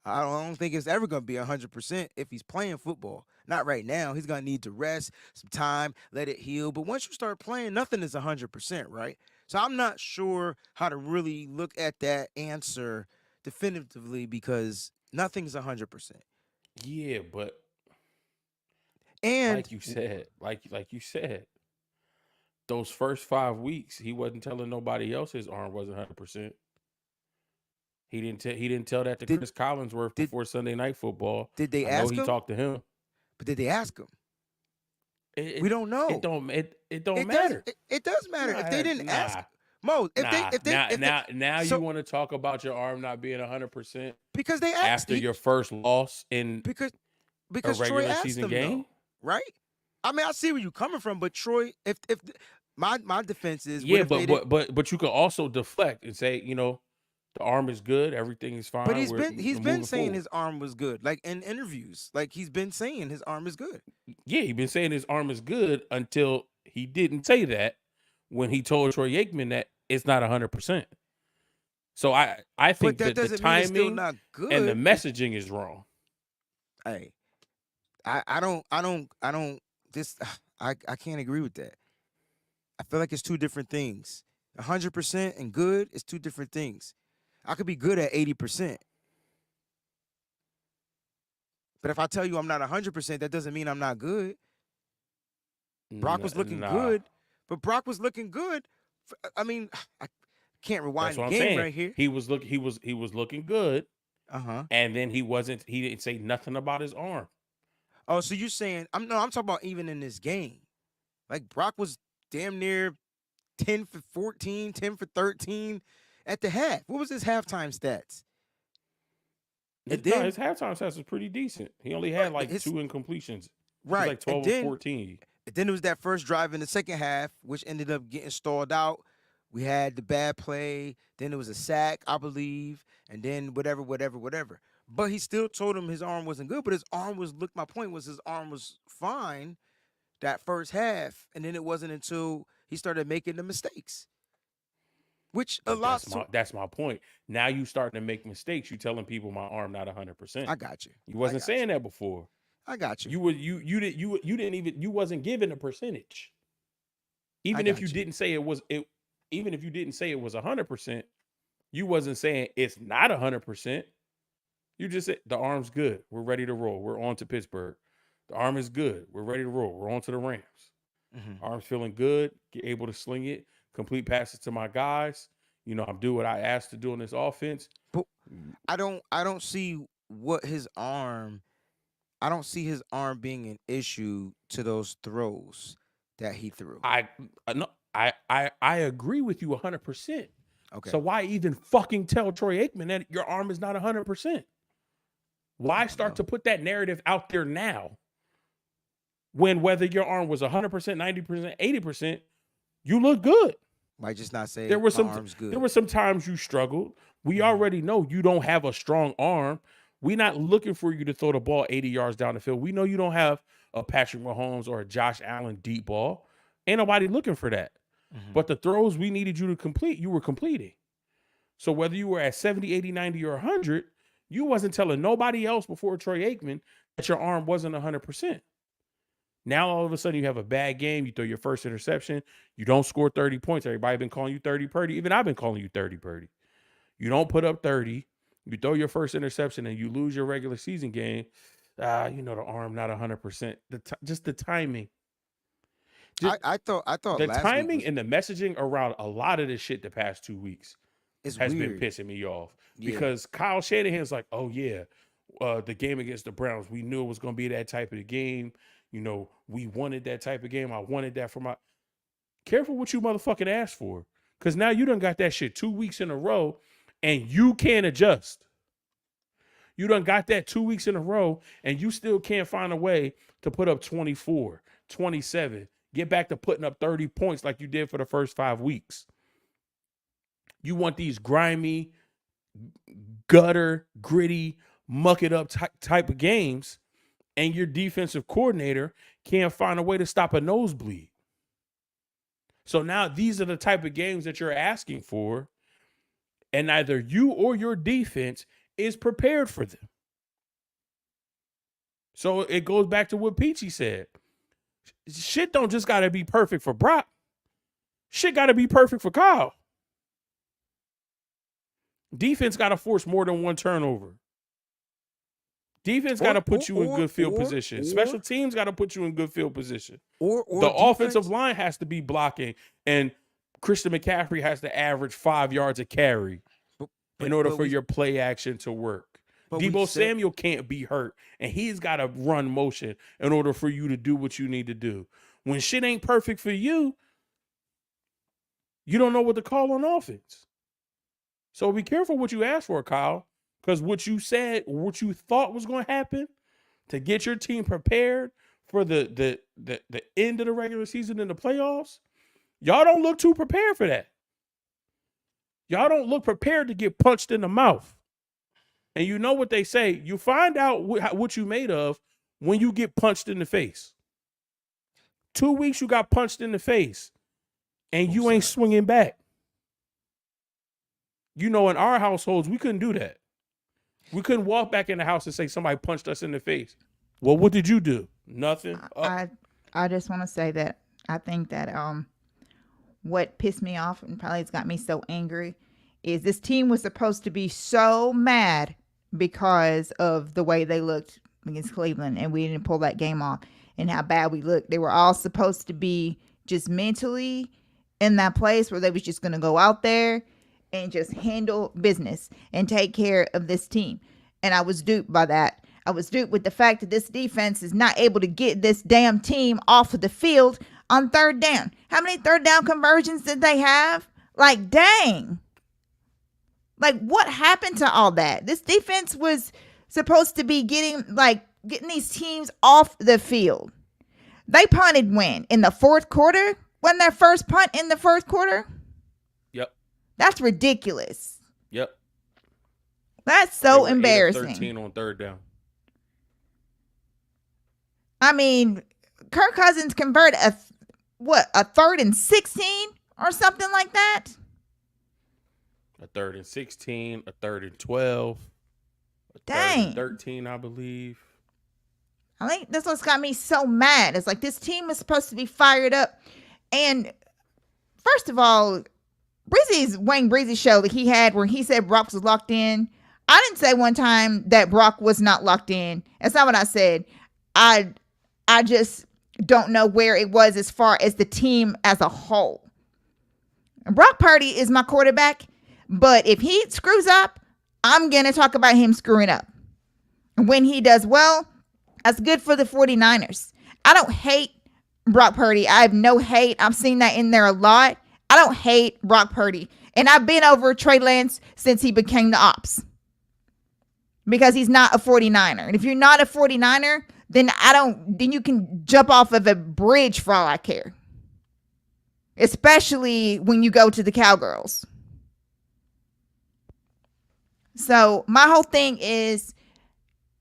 I don't think it's ever going to be 100% if he's playing football. Not right now. He's going to need to rest some time, let it heal. But once you start playing, nothing is 100%, right? So I'm not sure how to really look at that answer definitively, because nothing's 100%. Yeah, but And like you said, those first 5 weeks, he wasn't telling nobody else his arm wasn't 100%. He didn't tell that to Chris Collinsworth before Sunday Night Football. Did they I know ask he him? talked to him. But did they ask him? We don't know. It don't matter. It does matter. If they didn't ask Mo, now you want to talk about your arm not being 100% because they asked after your first loss in because a Troy regular asked season them, game, though, right? I mean, I see where you're coming from, but Troy, if my defense is but you could also deflect and say, you know, the arm is good, everything is fine. But he's been saying forward. his arm was good, like in interviews, like he's been saying his arm is good. Yeah, he's been saying his arm is good until he didn't say that when he told Troy Aikman that it's not 100%. So I think that the timing not good. and the messaging is wrong. Hey, I don't this I can't agree with that. I feel like it's two different things. 100% and good is two different things. I could be good at 80%. But if I tell you I'm not 100%, that doesn't mean I'm not good. Brock was looking Nah. good, but Brock was looking good. I mean, I can't rewind That's the what I'm game saying. right here. He was looking good, Uh-huh. and then he didn't say nothing about his arm. Oh, so you're saying I'm talking about even in this game. Like Brock was damn near 10 for 14, 10 for 13 at the half. What was his halftime stats? And then His halftime stats was pretty decent. He only had like his- 2 incompletions. He was right. like 12 or 14. And then it was that first drive in the second half, which ended up getting stalled out. We had the bad play. Then it was a sack, I believe, and then whatever. But he still told him his arm wasn't good. But his arm was. Look, my point was his arm was fine that first half, and then it wasn't until he started making the mistakes, which a lot. That's my point. Now you starting to make mistakes. You telling people my arm not 100%. I got you. You wasn't saying that before. I got you. You didn't even you wasn't given a percentage. Even if you didn't say it was 100%, you wasn't saying it's not 100%. You just said the arm's good. We're ready to roll. We're on to Pittsburgh. The arm is good. We're ready to roll. We're on to the Rams. Arm's feeling good. Get able to sling it. Complete passes to my guys. You know, I'm doing what I asked to do in this offense. But I don't see what his arm. I don't see his arm being an issue to those throws that he threw. I agree with you 100%. Okay. So why even fucking tell Troy Aikman that your arm is not 100%? Why start to put that narrative out there now? When whether your arm was 100%, 90%, 80%, you look good. Might just not say There were some arm's good. There were some times you struggled. We already know you don't have a strong arm. We're not looking for you to throw the ball 80 yards down the field. We know you don't have a Patrick Mahomes or a Josh Allen deep ball. Ain't nobody looking for that. But the throws we needed you to complete, you were completing. So whether you were at 70, 80, 90, or 100, you wasn't telling nobody else before Troy Aikman that your arm wasn't 100%. Now all of a sudden you have a bad game. You throw your first interception. You don't score 30 points. Everybody been calling you 30 Purdy. Even I've been calling you 30 Purdy. You don't put up 30. You throw your first interception and you lose your regular season game. The arm not 100%. Just the timing. I thought The last timing week and the messaging around a lot of this shit the past 2 weeks has weird. been pissing me off. Yeah. Because Kyle Shanahan's like, oh yeah, the game against the Browns, we knew it was going to be that type of game. You know, we wanted that type of game. I wanted that for my... Careful what you motherfucking asked for. Because now you done got that shit 2 weeks in a row and you can't adjust. You done got that 2 weeks in a row and you still can't find a way to put up 24, 27, get back to putting up 30 points like you did for the first 5 weeks. You want these grimy, gutter, gritty, muck it up type of games, and your defensive coordinator can't find a way to stop a nosebleed. So now these are the type of games that you're asking for, and neither you or your defense is prepared for them. So it goes back to what Peachy said. Shit don't just got to be perfect for Brock. Shit got to be perfect for Kyle. Defense got to force more than one turnover. Defense got to put you in good field position. Special teams got to put you in good field position. Or the offensive line has to be blocking, and Christian McCaffrey has to average 5 yards a carry in order for your play action to work. Debo Samuel can't be hurt, and he's got to run motion in order for you to do what you need to do. When shit ain't perfect for you, you don't know what to call on offense. So be careful what you ask for, Kyle, because what you said, what you thought was going to happen to get your team prepared for the end of the regular season and the playoffs, y'all don't look too prepared for that. Y'all don't look prepared to get punched in the mouth. And you know what they say, you find out what you made of when you get punched in the face. 2 weeks you got punched in the face, and you ain't swinging back. You know, in our households, we couldn't do that. We couldn't walk back in the house and say somebody punched us in the face. Well, what did you do? Nothing. I just want to say that I think that what pissed me off and probably has got me so angry is this team was supposed to be so mad because of the way they looked against Cleveland, and we didn't pull that game off. and how bad we looked. They were all supposed to be just mentally in that place where they was just going to go out there and just handle business and take care of this team. And I was duped by that. I was duped with the fact that this defense is not able to get this damn team off of the field on third down. How many third down conversions did they have? Like, dang. Like, what happened to all that? This defense was supposed to be getting these teams off the field. They punted when? In the fourth quarter? Wasn't their first punt in the first quarter? Yep. That's ridiculous. Yep. That's so embarrassing. 13 on third down. I mean, Kirk Cousins converted a 3rd and 16 or something like that? A 3rd and 16, a 3rd and 12, a 3rd Dang. and 13, I believe. I think that's what's got me so mad. It's like this team is supposed to be fired up. And first of all, Wayne Breezy's show that he had where he said Brock was locked in. I didn't say one time that Brock was not locked in. That's not what I said. I just don't know where it was as far as the team as a whole. Brock Purdy is my quarterback, but if he screws up, I'm going to talk about him screwing up. When he does well, that's good for the 49ers. I don't hate Brock Purdy. I have no hate. I've seen that in there a lot. I don't hate Brock Purdy. And I've been over Trey Lance since he became the ops. Because he's not a 49er. And if you're not a 49er, then you can jump off of a bridge for all I care. Especially when you go to the Cowgirls. So my whole thing is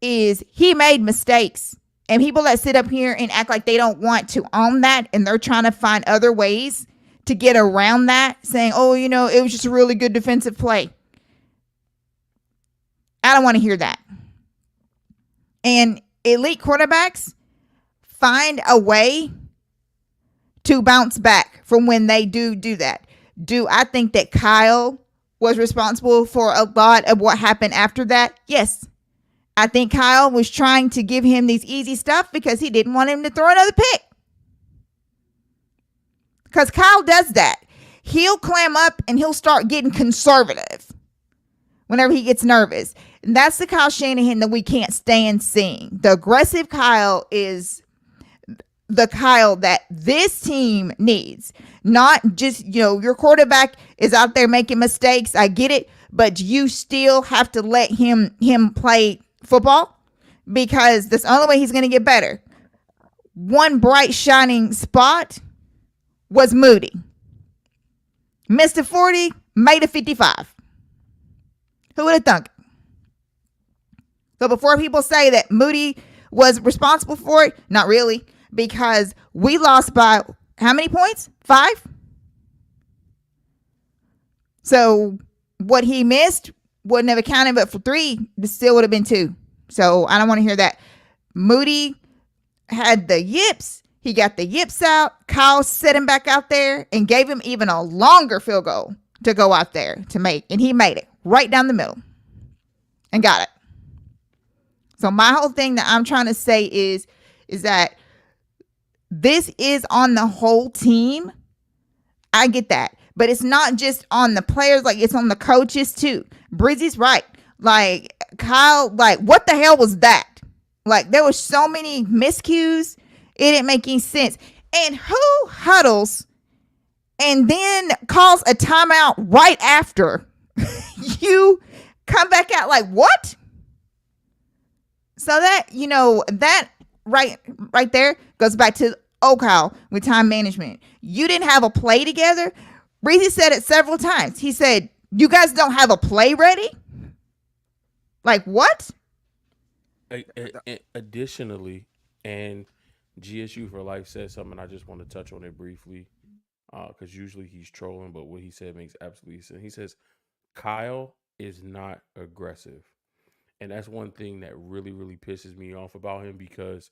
he made mistakes. And people that sit up here and act like they don't want to own that and they're trying to find other ways to get around that, saying, oh, it was just a really good defensive play. I don't want to hear that. And elite quarterbacks find a way to bounce back from when they do that. Do I think that Kyle was responsible for a lot of what happened after that? Yes. I think Kyle was trying to give him these easy stuff because he didn't want him to throw another pick. Because Kyle does that. He'll clam up and he'll start getting conservative whenever he gets nervous. And that's the Kyle Shanahan that we can't stand seeing. The aggressive Kyle is the Kyle that this team needs. Not just, your quarterback is out there making mistakes. I get it. But you still have to let him play football because that's the only way he's going to get better. One bright shining spot was Moody. Missed a 40, made a 55. Who would have thunk it? So before people say that Moody was responsible for it, not really, because we lost by how many points? 5? So what he missed wouldn't have accounted, but for 3, it still would have been 2. So I don't want to hear that. Moody had the yips. He got the yips out. Kyle set him back out there and gave him even a longer field goal to go out there to make. And he made it right down the middle and got it. So my whole thing that I'm trying to say is that this is on the whole team. I get that. But it's not just on the players, like it's on the coaches too. Breezy's right. Like Kyle, like what the hell was that? Like there were so many miscues. It didn't make any sense. And who huddles and then calls a timeout right after you come back out? Like what? So that, that right there goes back to Kyle with time management. You didn't have a play together. Breezy said it several times. He said, you guys don't have a play ready? Like what? Additionally, and GSU for Life said something, I just want to touch on it briefly because usually he's trolling, but what he said makes absolutely sense. He says, Kyle is not aggressive. And that's one thing that really, really pisses me off about him because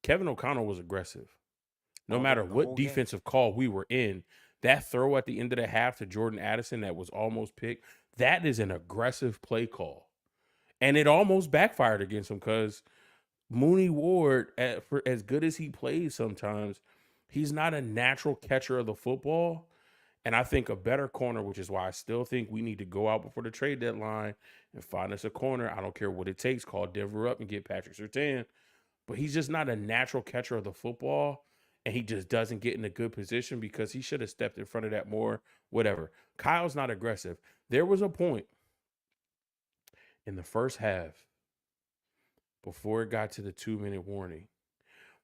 Kevin O'Connell was aggressive. No matter what defensive call we were in, that throw at the end of the half to Jordan Addison that was almost picked, that is an aggressive play call. And it almost backfired against him because Mooney Ward, for as good as he plays sometimes, he's not a natural catcher of the football. And I think a better corner, which is why I still think we need to go out before the trade deadline and find us a corner. I don't care what it takes. Call Denver up and get Patrick Surtain. But he's just not a natural catcher of the football. And he just doesn't get in a good position because he should have stepped in front of that more. Whatever. Kyle's not aggressive. There was a point in the first half before it got to the 2-minute warning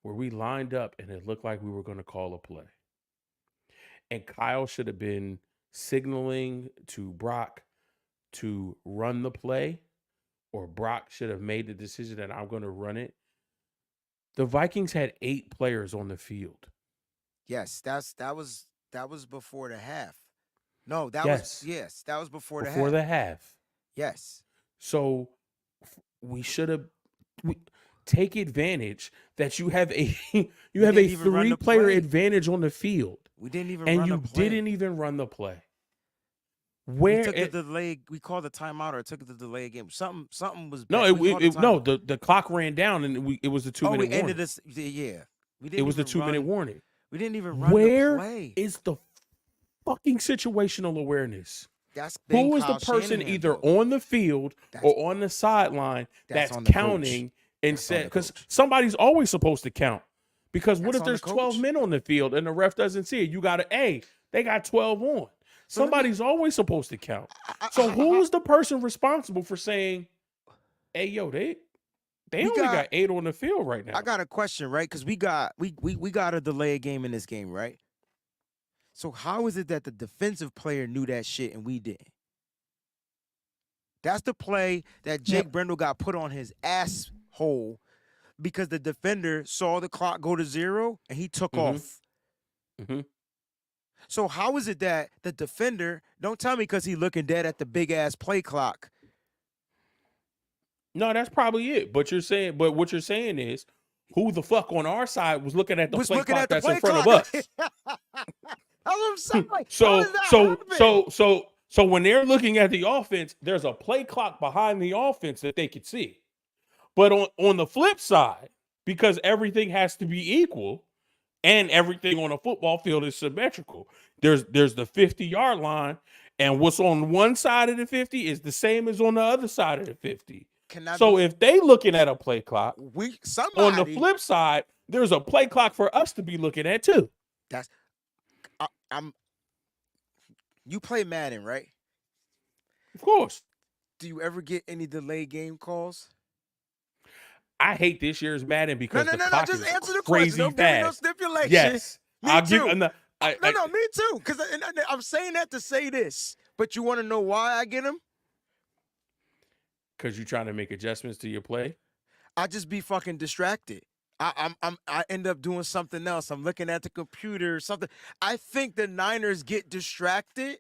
where we lined up and it looked like we were going to call a play. And Kyle should have been signaling to Brock to run the play, or Brock should have made the decision that I'm going to run it. The Vikings had 8 players on the field. Yes, that was before the half. No, that Yes. was before Before the the half. half. Yes. So we should have take advantage that you have a you have a didn't even run the 3-player play. advantage on the field. We didn't even And run you a play. didn't even run the play. We Where took it, the delay. We called the timeout or took the delay game. Something was no, bad. We called the clock ran down and it was the 2-minute we warning. ended this. Yeah, we didn't. It was the even 2-minute run- warning. We didn't even run Where the play. is the fucking situational awareness? That's been Who is the Kyle person Shanahan, either though. on the field That's- or on the sideline that's that's on the coach. counting and That's on said, the because coach. somebody's always supposed to count. Because what That's if on the there's 12 coach. men on the field and the ref doesn't see it? You got to, they got 12 on. So let me- Somebody's always supposed to count. So who's the person responsible for saying, hey, yo, they We only got- got 8 on the field right now? I got a question, right? Because we got a delay game in this game, right? So how is it that the defensive player knew that shit and we didn't? That's the play that Jake Brendel got put on his asshole because the defender saw the clock go to 0 and he took off. Mhm. So how is it that the defender, don't tell me because he looking dead at the big ass play clock. No, that's probably it. But what you're saying is, who the fuck on our side was looking at the Was play looking clock at the that's play in front clock. of us? That's what I'm saying. Like, how So does that so happen? so when they're looking at the offense, there's a play clock behind the offense that they could see. But on the flip side, because everything has to be equal and everything on a football field is symmetrical, there's the 50-yard line, and what's on one side of the 50 is the same as on the other side of the 50. Can that So be- if they looking at a play clock, we on somebody the flip side, there's a play clock for us to be looking at too. you play Madden, right? Of course. Do you ever get any delay game calls? I hate this year's Madden because the No. clock Just is answer the question. crazy Don't give me no fast. stipulation. Yes. Me I'll too. give No, I- me too. Because I'm saying that to say this. But you want to know why I get them? Because you're trying to make adjustments to your play. I just be fucking distracted. I end up doing something else. I'm looking at the computer or something. I think the Niners get distracted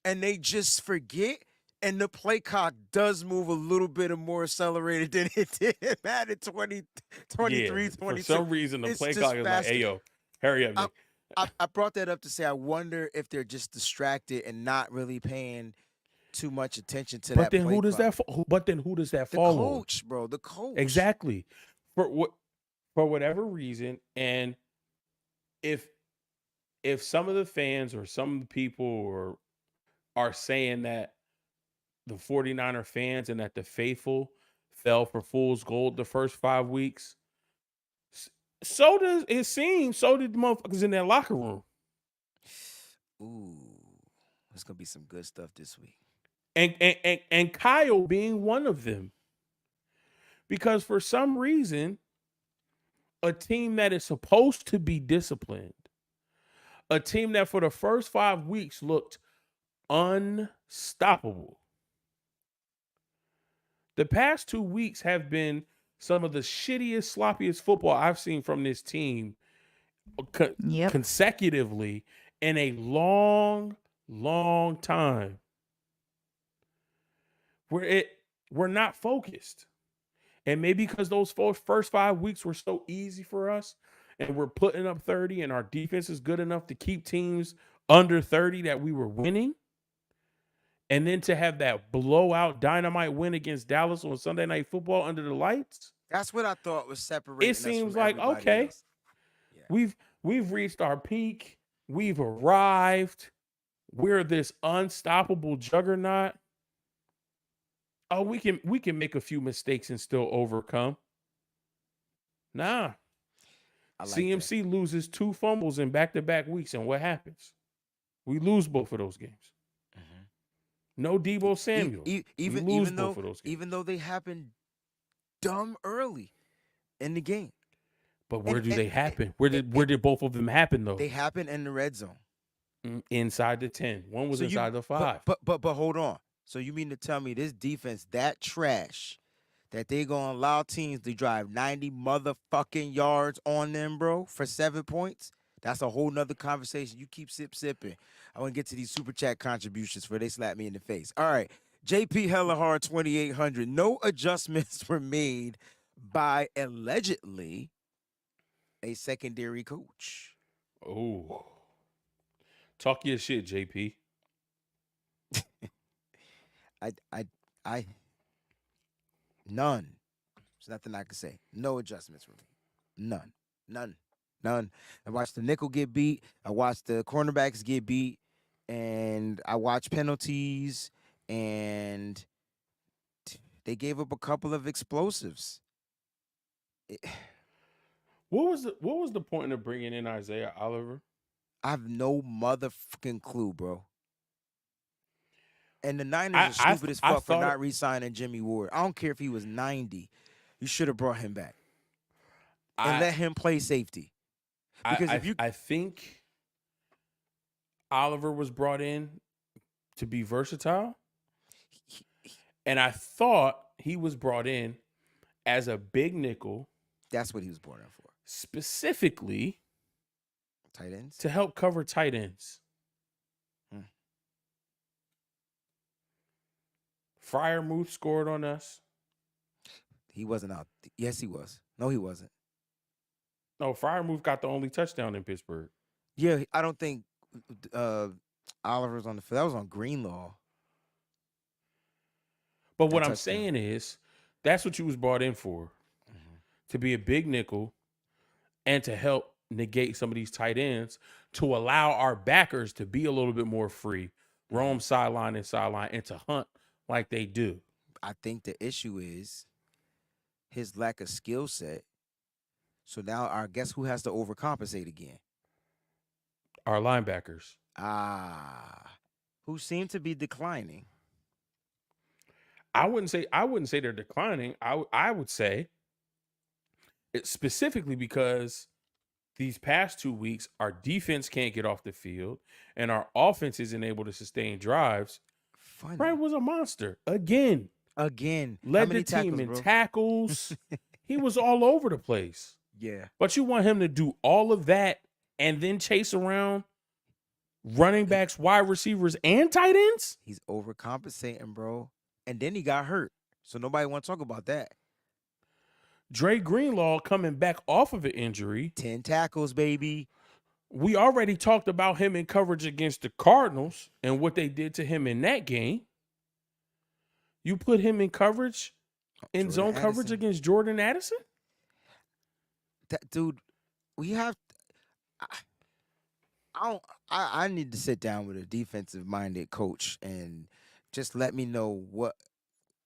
and they just forget. And the play clock does move a little bit more accelerated than it did Madden 20, 23, Yeah, 22. for some reason, the It's play just clock is like, faster. hey, yo, hurry up. Nick. I brought that up to say I wonder if they're just distracted and not really paying too much attention to But that then play who does clock. that? But then who does that The fall on? coach, bro. The coach. Exactly. For whatever reason, and if some of the fans or some of the people are saying that the 49er fans and that the faithful fell for fool's gold the first 5 weeks, so does it seem, so did the motherfuckers in that locker room. Ooh, there's gonna be some good stuff this week. And Kyle being one of them. Because for some reason, a team that is supposed to be disciplined, a team that for the first 5 weeks looked unstoppable, the past 2 weeks have been some of the shittiest, sloppiest football I've seen from this team Yep. consecutively in a long, long time. We're not focused. And maybe because those first 5 weeks were so easy for us and we're putting up 30 and our defense is good enough to keep teams under 30 that we were winning. And then to have that blowout dynamite win against Dallas on Sunday Night Football under the lights, That's what I thought was separating It us seems from like, everybody okay, else. Yeah. we've reached our peak. We've arrived. We're this unstoppable juggernaut. Oh, we can make a few mistakes and still overcome. Nah. I like that. CMC loses 2 fumbles in back-to-back weeks, and what happens? We lose both of those games. No Debo Samuel. We lose both of those games. Even though they happened dumb early in the game. But where do they happen? Where did both of them happen though? They happen in the red zone. Inside the 10. One was inside the 5. But hold on. So you mean to tell me this defense that trash that they gonna allow teams to drive 90 motherfucking yards on them, bro, for 7 points? That's a whole nother conversation. You keep sipping. I want to get to these super chat contributions before they slap me in the face. All right. JP Hellahard 2800. No adjustments were made by allegedly a secondary coach. Oh. Talk your shit, JP. None. There's nothing I can say. No adjustments were made. None. I watched the nickel get beat. I watched the cornerbacks get beat. And I watched penalties. And they gave up a couple of explosives. What was the point of bringing in Isaiah Oliver? I have no motherfucking clue, bro. And the Niners are stupid as fuck for not re-signing Jimmy Ward. I don't care if he was 90. You should have brought him back and let him play safety. Because I think Oliver was brought in to be versatile, and I thought he was brought in as a big nickel. That's what he was brought in for. Specifically, tight ends to help cover tight ends. Freiermuth scored on us. He wasn't out. Yes, he was. No, he wasn't. No, Freiermuth got the only touchdown in Pittsburgh. Yeah, I don't think Oliver's on the field. That was on Greenlaw. But what I'm saying is, that's what you was brought in for. To be a big nickel and to help negate some of these tight ends, to allow our backers to be a little bit more free, roam sideline and sideline, and to hunt like they do. I think the issue is his lack of skill set. So now I guess who has to overcompensate again? Our linebackers. Who seem to be declining. I wouldn't say they're declining. I would say it's specifically because these past 2 weeks, our defense can't get off the field and our offense isn't able to sustain drives. Funny. Wright was a monster again. Led the team in tackles. He was all over the place. Yeah. But you want him to do all of that and then chase around running backs, wide receivers, and tight ends? He's overcompensating, bro. And then he got hurt. So nobody want to talk about that. Dre Greenlaw coming back off of an injury. 10 tackles, baby. We already talked about him in coverage against the Cardinals and what they did to him in that game. You put him in coverage, in zone coverage against Jordan Addison? That dude, we have. I need to sit down with a defensive-minded coach and just let me know what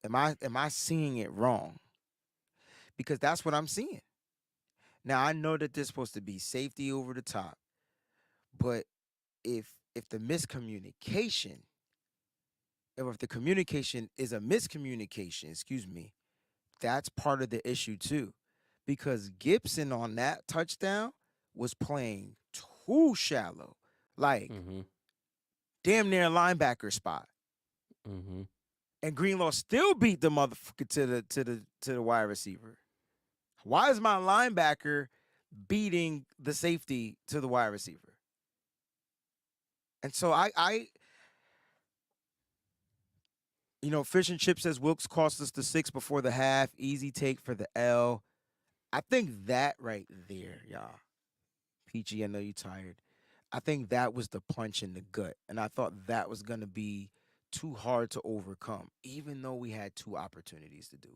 am I seeing it wrong? Because that's what I'm seeing. Now I know that there's supposed to be safety over the top, but if the miscommunication, or if the communication is a miscommunication, that's part of the issue too. Because Gibson on that touchdown was playing too shallow, like damn near linebacker spot. And Greenlaw still beat the motherfucker to the wide receiver. Why is my linebacker beating the safety to the wide receiver? And so I Fish and Chip says Wilkes cost us the 6 before the half. Easy take for the L. I think that right there, y'all. Peachy, I know you're tired. I think that was the punch in the gut. And I thought that was going to be too hard to overcome, even though we had 2 opportunities to do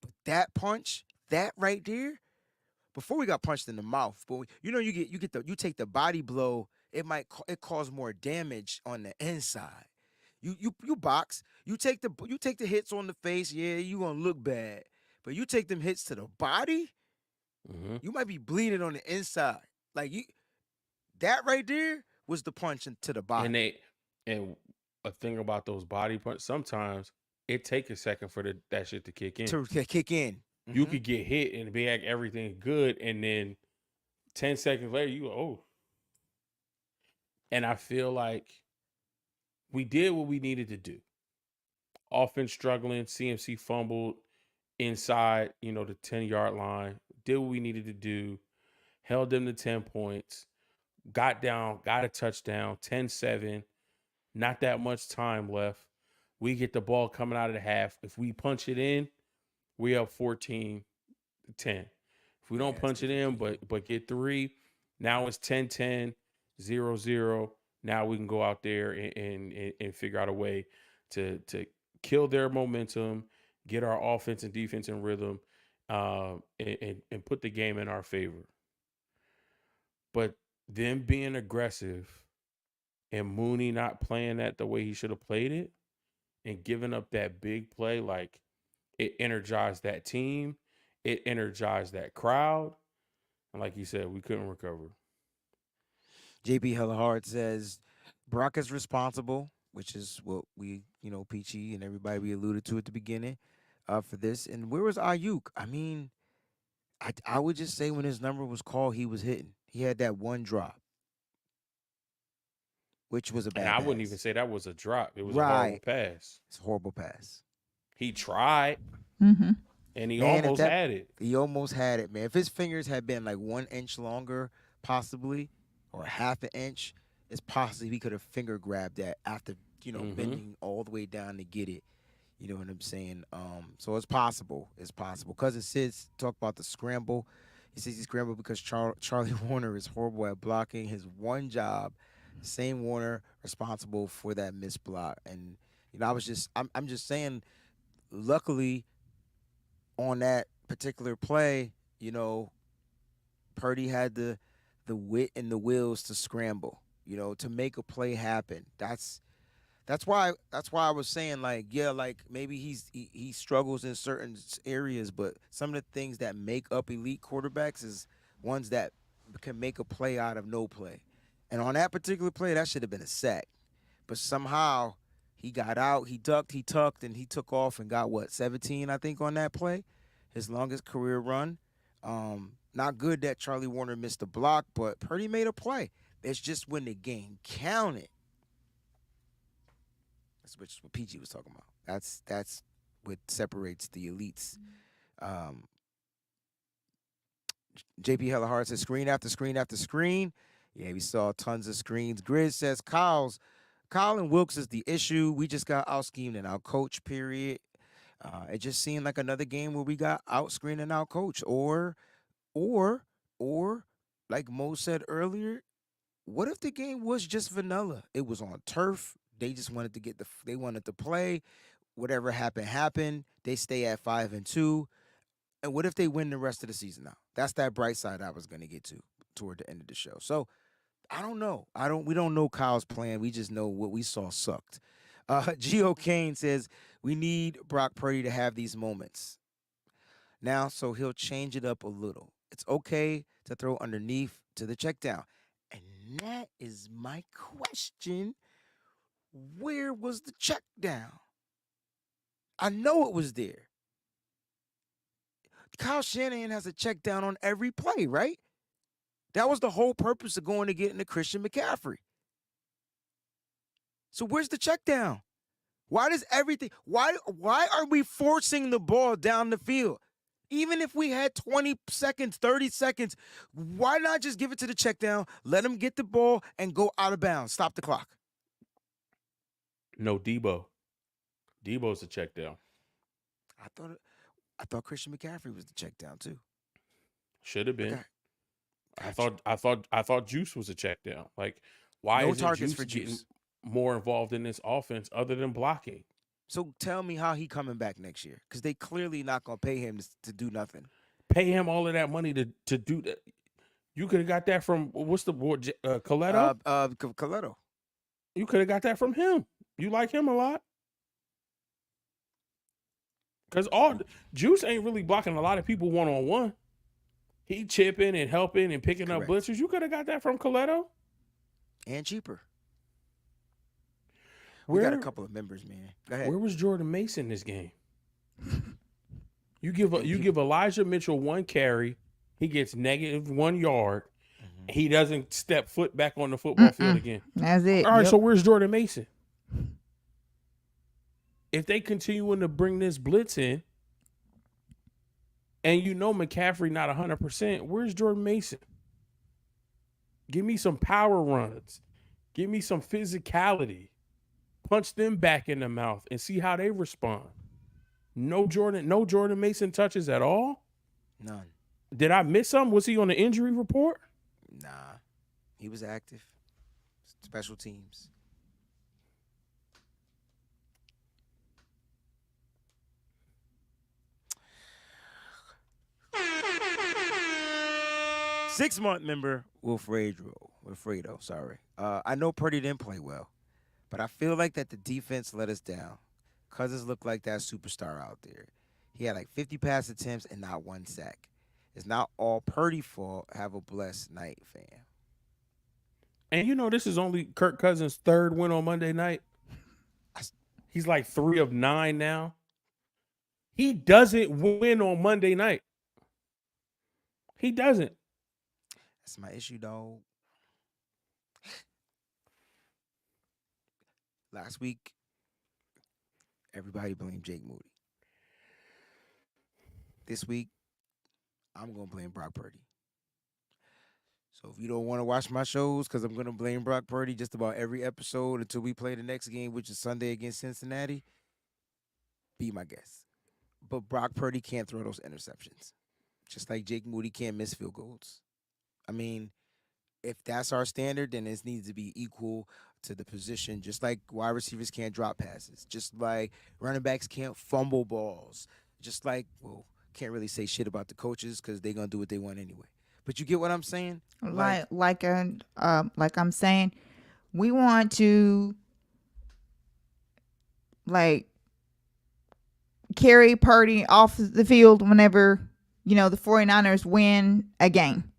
it. But that punch, that right there, before we got punched in the mouth, but you take the body blow, it cause more damage on the inside. You box, you take the hits on the face, yeah, you gonna look bad. But you take them hits to the body, you might be bleeding on the inside. Like that right there was the punch to the body. And a thing about those body punches, sometimes it take a second for that shit to kick in. To kick in. You could get hit and be like everything good, and then 10 seconds later, you go, oh. And I feel like we did what we needed to do. Offense struggling, CMC fumbled inside, the 10-yard line. Did what we needed to do. Held them to 10 points. Got down, got a touchdown, 10-7. Not that much time left. We get the ball coming out of the half. If we punch it in, we up 14-10. If we don't punch it in, but get 3, now it's 10-10, 0-0. Now we can go out there and figure out a way to kill their momentum, get our offense and defense in rhythm, and put the game in our favor. But them being aggressive and Mooney not playing that the way he should have played it and giving up that big play, like it energized that team, it energized that crowd. And like you said, we couldn't recover. JP Hellahard says Brock is responsible, which is what we, Peachy and everybody we alluded to at the beginning for this. And where was Ayuk? I mean, I would just say when his number was called, he was hitting. He had that one drop, which was a bad And I pass. wouldn't even say that was a drop. It was a horrible pass. It's a horrible pass. He tried, and he almost had it. He almost had it, man. If his fingers had been like 1 inch longer, possibly, or half an inch, it's possibly he could have finger grabbed that after, bending all the way down to get it. You know what I'm saying? So it's possible. It's possible. Cousin Sid's talk about the scramble. He says he scrambled because Charlie Warner is horrible at blocking his one job. Same Warner responsible for that missed block. And, I'm just saying, luckily, on that particular play, Purdy had the wit and the wills to scramble, to make a play happen. That's why I was saying, like, yeah, like maybe he struggles in certain areas, but some of the things that make up elite quarterbacks is ones that can make a play out of no play. And on that particular play, that should have been a sack. But somehow he got out, he ducked, he tucked, and he took off and got, 17, I think, on that play. His longest career run. Not good that Charlie Warner missed the block, but Purdy made a play. It's just when the game counted. That's what PG was talking about. That's what separates the elites. JP Hellahard says screen after screen after screen. Yeah, we saw tons of screens. Grizz says Colin Wilkes is the issue. We just got out schemed and out coach, period. It just seemed like another game where we got out screened and out coach. Or like Mo said earlier, what if the game was just vanilla? It was on turf. They just wanted to they wanted to play. Whatever happened. They stay at 5-2. And what if they win the rest of the season now? That's that bright side I was going to get to toward the end of the show. So I don't know. We don't know Kyle's plan. We just know what we saw sucked. Gio Kane says we need Brock Purdy to have these moments. Now, so he'll change it up a little. It's okay to throw underneath to the check down. And that is my question. Where was the check down? I know it was there. Kyle Shanahan has a check down on every play, right? That was the whole purpose of going to get into Christian McCaffrey. So where's the check down? Why are we forcing the ball down the field? Even if we had 20 seconds, 30 seconds, why not just give it to the check down, let him get the ball, and go out of bounds, stop the clock? No, Debo. Debo's a check down. I thought Christian McCaffrey was the check down too. Should have been. Okay. I thought Juice was a check down. Like, why No isn't targets Juice for getting Juice. more involved in this offense other than blocking? So tell me how he coming back next year, because they clearly not gonna pay him to do nothing. Pay him all of that money to do that. You could have got that from what's the board, Coletto? Coletto. You could have got that from him. You like him a lot. Because all Juice ain't really blocking a lot of people one-on-one. He chipping and helping and picking Correct. up blitzers. You could have got that from Coletto. And cheaper. We got a couple of members, man. Go ahead. Where was Jordan Mason this game? You give Elijah Mitchell one carry, he gets -1 yard. He doesn't step foot back on the football field again. That's it. All right, Yep. so where's Jordan Mason? If they continuing to bring this blitz in, and you know McCaffrey not 100%, where's Jordan Mason? Give me some power runs. Give me some physicality. Punch them back in the mouth and see how they respond. No Jordan Mason touches at all? None. Did I miss something? Was he on the injury report? Nah. He was active. Special teams. Six-month member Wilfredo, sorry. I know Purdy didn't play well, but I feel like that the defense let us down. Cousins looked like that superstar out there. He had like 50 pass attempts and not one sack. It's not all Purdy fault. Have a blessed night, fam. And you know this is only Kirk Cousins' third win on Monday night. He's like 3 of 9 now. He doesn't win on Monday night. He doesn't. That's my issue, dog. Last week, everybody blamed Jake Moody. This week, I'm going to blame Brock Purdy. So if you don't want to watch my shows, because I'm going to blame Brock Purdy just about every episode until we play the next game, which is Sunday against Cincinnati, be my guest. But Brock Purdy can't throw those interceptions. Just like Jake Moody can't miss field goals. I mean, if that's our standard, then it needs to be equal to the position. Just like wide receivers can't drop passes. Just like running backs can't fumble balls. Just like, well, can't really say shit about the coaches because they're going to do what they want anyway. But you get what I'm saying? Like I'm saying, we want to like carry Purdy off the field whenever, the 49ers win a game.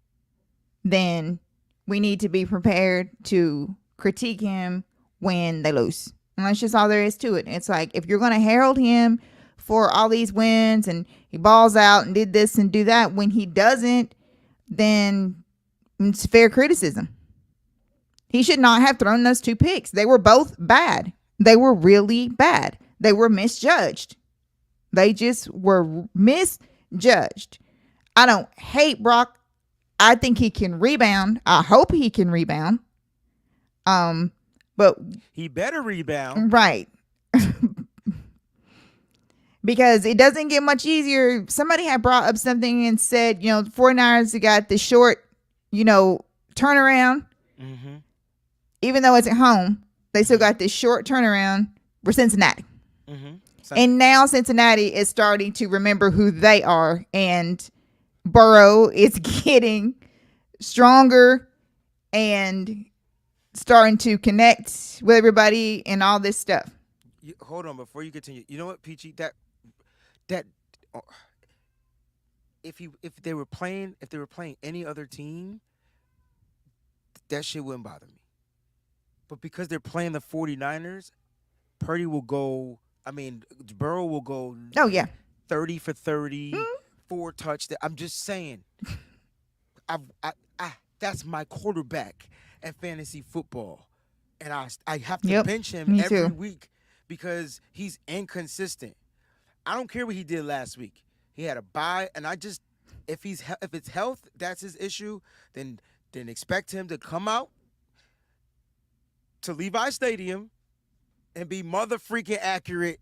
Then we need to be prepared to critique him when they lose. And that's just all there is to it. It's like, if you're going to herald him for all these wins and he balls out and did this and do that, when he doesn't, then it's fair criticism. He should not have thrown those 2 picks. They were both bad. They were really bad. They were misjudged. They just were misjudged. I don't hate Brock. I think he can rebound. I hope he can rebound. But he better rebound. Right. Because it doesn't get much easier. Somebody had brought up something and said, the 49ers got the short, turnaround. Mm-hmm. Even though it's at home, they still got this short turnaround for Cincinnati. Mm-hmm. And now Cincinnati is starting to remember who they are. And Burrow is getting stronger and starting to connect with everybody and all this stuff. Hold on, before you continue. You know what, Peachy? If they were playing any other team, that shit wouldn't bother me. But because they're playing the 49ers, Purdy will go. I mean, Burrow will go. Oh yeah, 30 for 30, 4 touchdowns. I'm just saying. That's my quarterback at fantasy football, and I have to bench him every week because he's inconsistent. I don't care what he did last week. He had a bye, and if it's health, that's his issue. Then expect him to come out to Levi Stadium and be mother freaking accurate,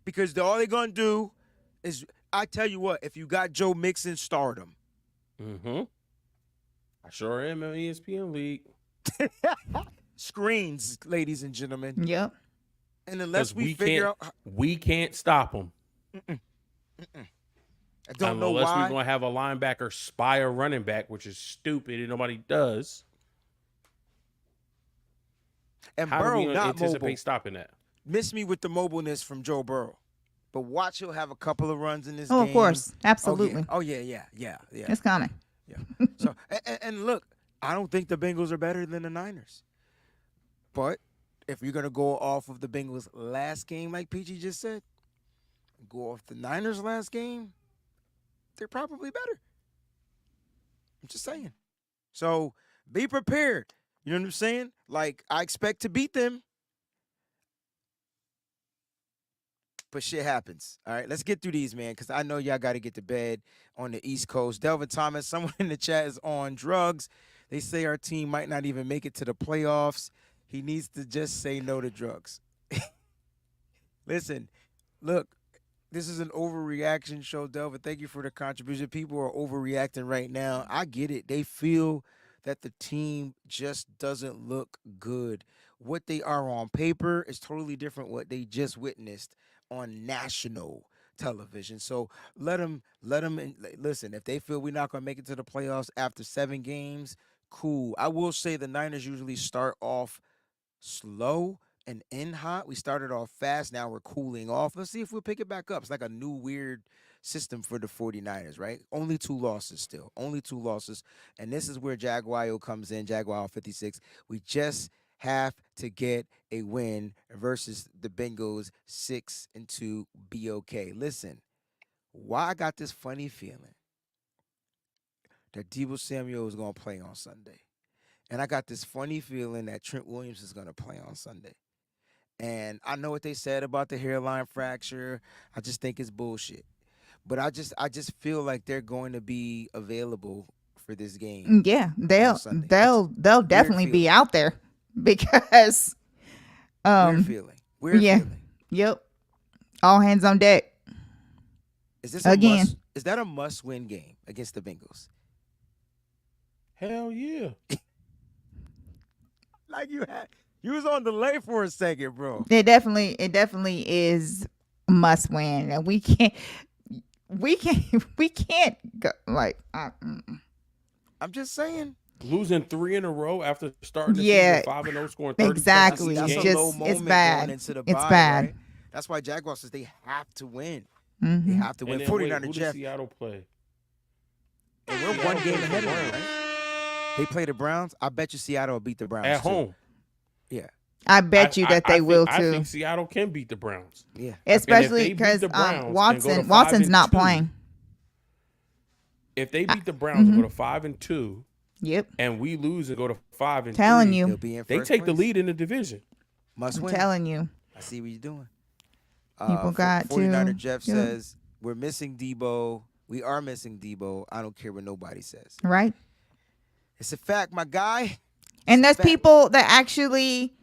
because all they're gonna do is, I tell you what, if you got Joe Mixon, start him. Mm-hmm. I sure am in ESPN League. Screens, ladies and gentlemen. Yep. And unless because we figure out, we can't stop them I don't know unless we're why. gonna have a linebacker spy a running back, which is stupid and nobody does. And How do Burrow we not anticipate mobile. stopping that? Miss me with the mobileness from Joe Burrow. But watch, he'll have a couple of runs in this Oh, game. of course. Absolutely. Oh yeah. Yeah. It's coming. Yeah. So and look, I don't think the Bengals are better than the Niners. But if you're gonna go off of the Bengals last game, like PG just said, go off the Niners last game, they're probably better. I'm just saying. So be prepared. You know what I'm saying? Like, I expect to beat them. But shit happens. All right, let's get through these, man, because I know y'all got to get to bed on the East Coast. Delvin Thomas, someone in the chat is on drugs. They say our team might not even make it to the playoffs. He needs to just say no to drugs. Listen, look, this is an overreaction show, Delvin. Thank you for the contribution. People are overreacting right now. I get it. They feel that the team just doesn't look good. What they are on paper is totally different what they just witnessed on national television. So let them listen. If they feel we're not going to make it to the playoffs after 7 games, cool. I will say the Niners usually start off slow and end hot. We started off fast. Now we're cooling off. Let's see if we'll pick it back up. It's like a new weird system for the 49ers, right? Only 2 losses still. Only 2 losses. And this is where Jaguario comes in, Jaguar 56. We just have to get a win versus the Bengals 6-2 BOK. Listen, why I got this funny feeling that Deebo Samuel is going to play on Sunday. And I got this funny feeling that Trent Williams is going to play on Sunday. And I know what they said about the hairline fracture. I just think it's bullshit. But I just feel like they're going to be available for this game. Yeah, on Sunday. they'll definitely be out there because Weird feeling. Weird yeah. feeling. Yep. All hands on deck. Is this Again. is that a must-win game against the Bengals? Hell yeah. Like you was on delay for a second, bro. It definitely is must win, and we can't go like. I'm just saying. Losing 3 in a row after starting the Yeah, season 5-0, scoring 30 exactly. That's It's a just low moment it's bad. going into the It's bye, bad. right? That's why Jaguars says they have to win. Mhm. They have to And win. then wait, 49er who Jeff. did Seattle play? And we're one game ahead of them, right? They play the Browns. I bet you Seattle will beat the Browns At too. home. Yeah, I bet you that they will I too, think Seattle can beat the Browns. yeah. especially they beat because the Browns and go to Watson's not 5-2. playing. If they beat the Browns and go to 5-2, Yep, and we lose and go to 5-3, telling They'll you, be in they first take the place. lead in the division. Must I'm win. telling you. I see what you're doing. People got 49er to- Jeff yep. says we're missing Debo. We are missing Debo. I don't care what nobody says. Right. It's a fact, my guy. And there's Fact. people that actually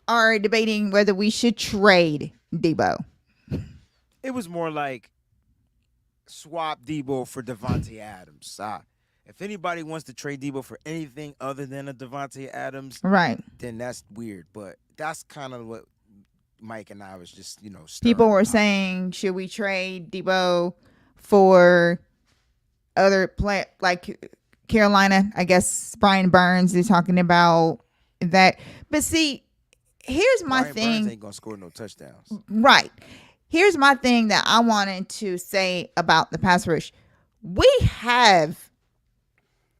are debating whether we should trade Debo. It was more like swap Debo for Devontae Adams. If anybody wants to trade Debo for anything other than a Devontae Adams, Right. then that's weird. But that's kind of what Mike and I was just, stirring People were the pot. saying, should we trade Debo for other play like Carolina? I guess Brian Burns is talking about that. But see, here's my Brian thing. Burns ain't gonna score no touchdowns. Right. Here's my thing that I wanted to say about the pass rush. We have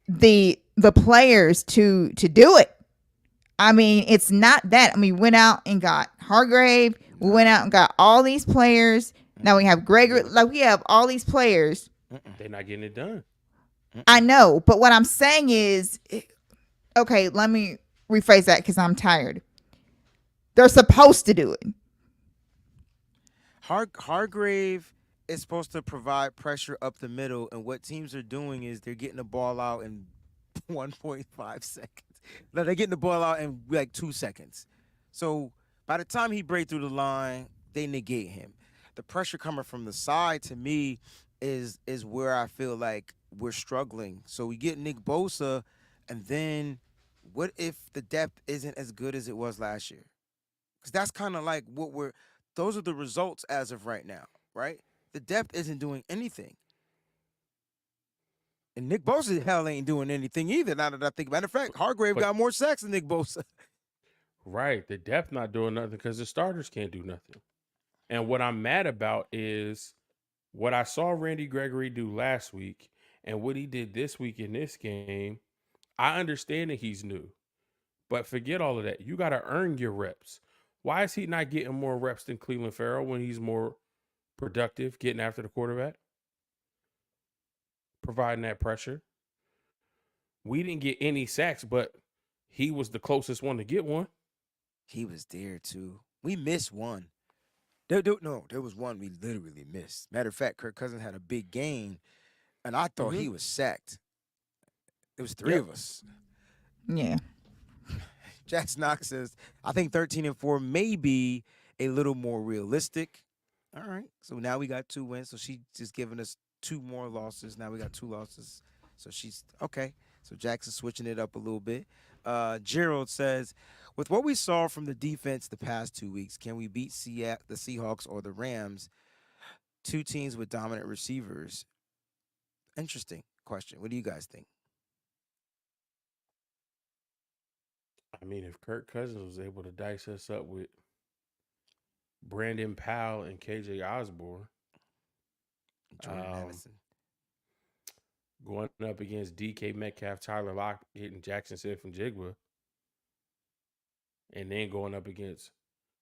the players to do it. I mean, it's not that. I mean, we went out and got Hargrave. We went out and got all these players. Now we have Gregory. Like, we have all these players. They're not getting it done. I know, but what I'm saying is, okay, let me rephrase that because I'm tired. They're supposed to do it. Hargrave is supposed to provide pressure up the middle, and what teams are doing is they're getting the ball out in 1.5 seconds. No, they're getting the ball out in like 2 seconds. So by the time he breaks through the line, they negate him. The pressure coming from the side, to me, is where I feel like we're struggling. So we get Nick Bosa, and then what if the depth isn't as good as it was last year? Because that's kind of like what those are the results as of right now, right? The depth isn't doing anything. And Nick Bosa, hell, ain't doing anything either, now that I think. Matter of fact, Hargrave But got more sacks than Nick Bosa. right, the depth not doing nothing because the starters can't do nothing. And what I'm mad about is what I saw Randy Gregory do last week and what he did this week in this game. I understand that he's new, but forget all of that. You got to earn your reps. Why is he not getting more reps than Cleveland Farrell when he's more productive, getting after the quarterback, providing that pressure? We didn't get any sacks, but he was the closest one to get one. He was there too. We missed one. No, there was one we literally missed. Matter of fact, Kirk Cousins had a big game, and I thought he was sacked. It was three of us. Yeah. Jax Knox says, I think 13-4 may be a little more realistic. All right. So now we got 2 wins. So she's just giving us 2 more losses. Now we got 2 losses. So she's okay. So Jax is switching it up a little bit. Gerald says, with what we saw from the defense the past 2 weeks, can we beat the Seahawks or the Rams? 2 teams with dominant receivers. Interesting question. What do you guys think? I mean, if Kirk Cousins was able to dice us up with Brandon Powell and KJ Osborne, Jordan Addison. going up against DK Metcalf, Tyler Lockett, and Jackson Smith from Jigba, and then going up against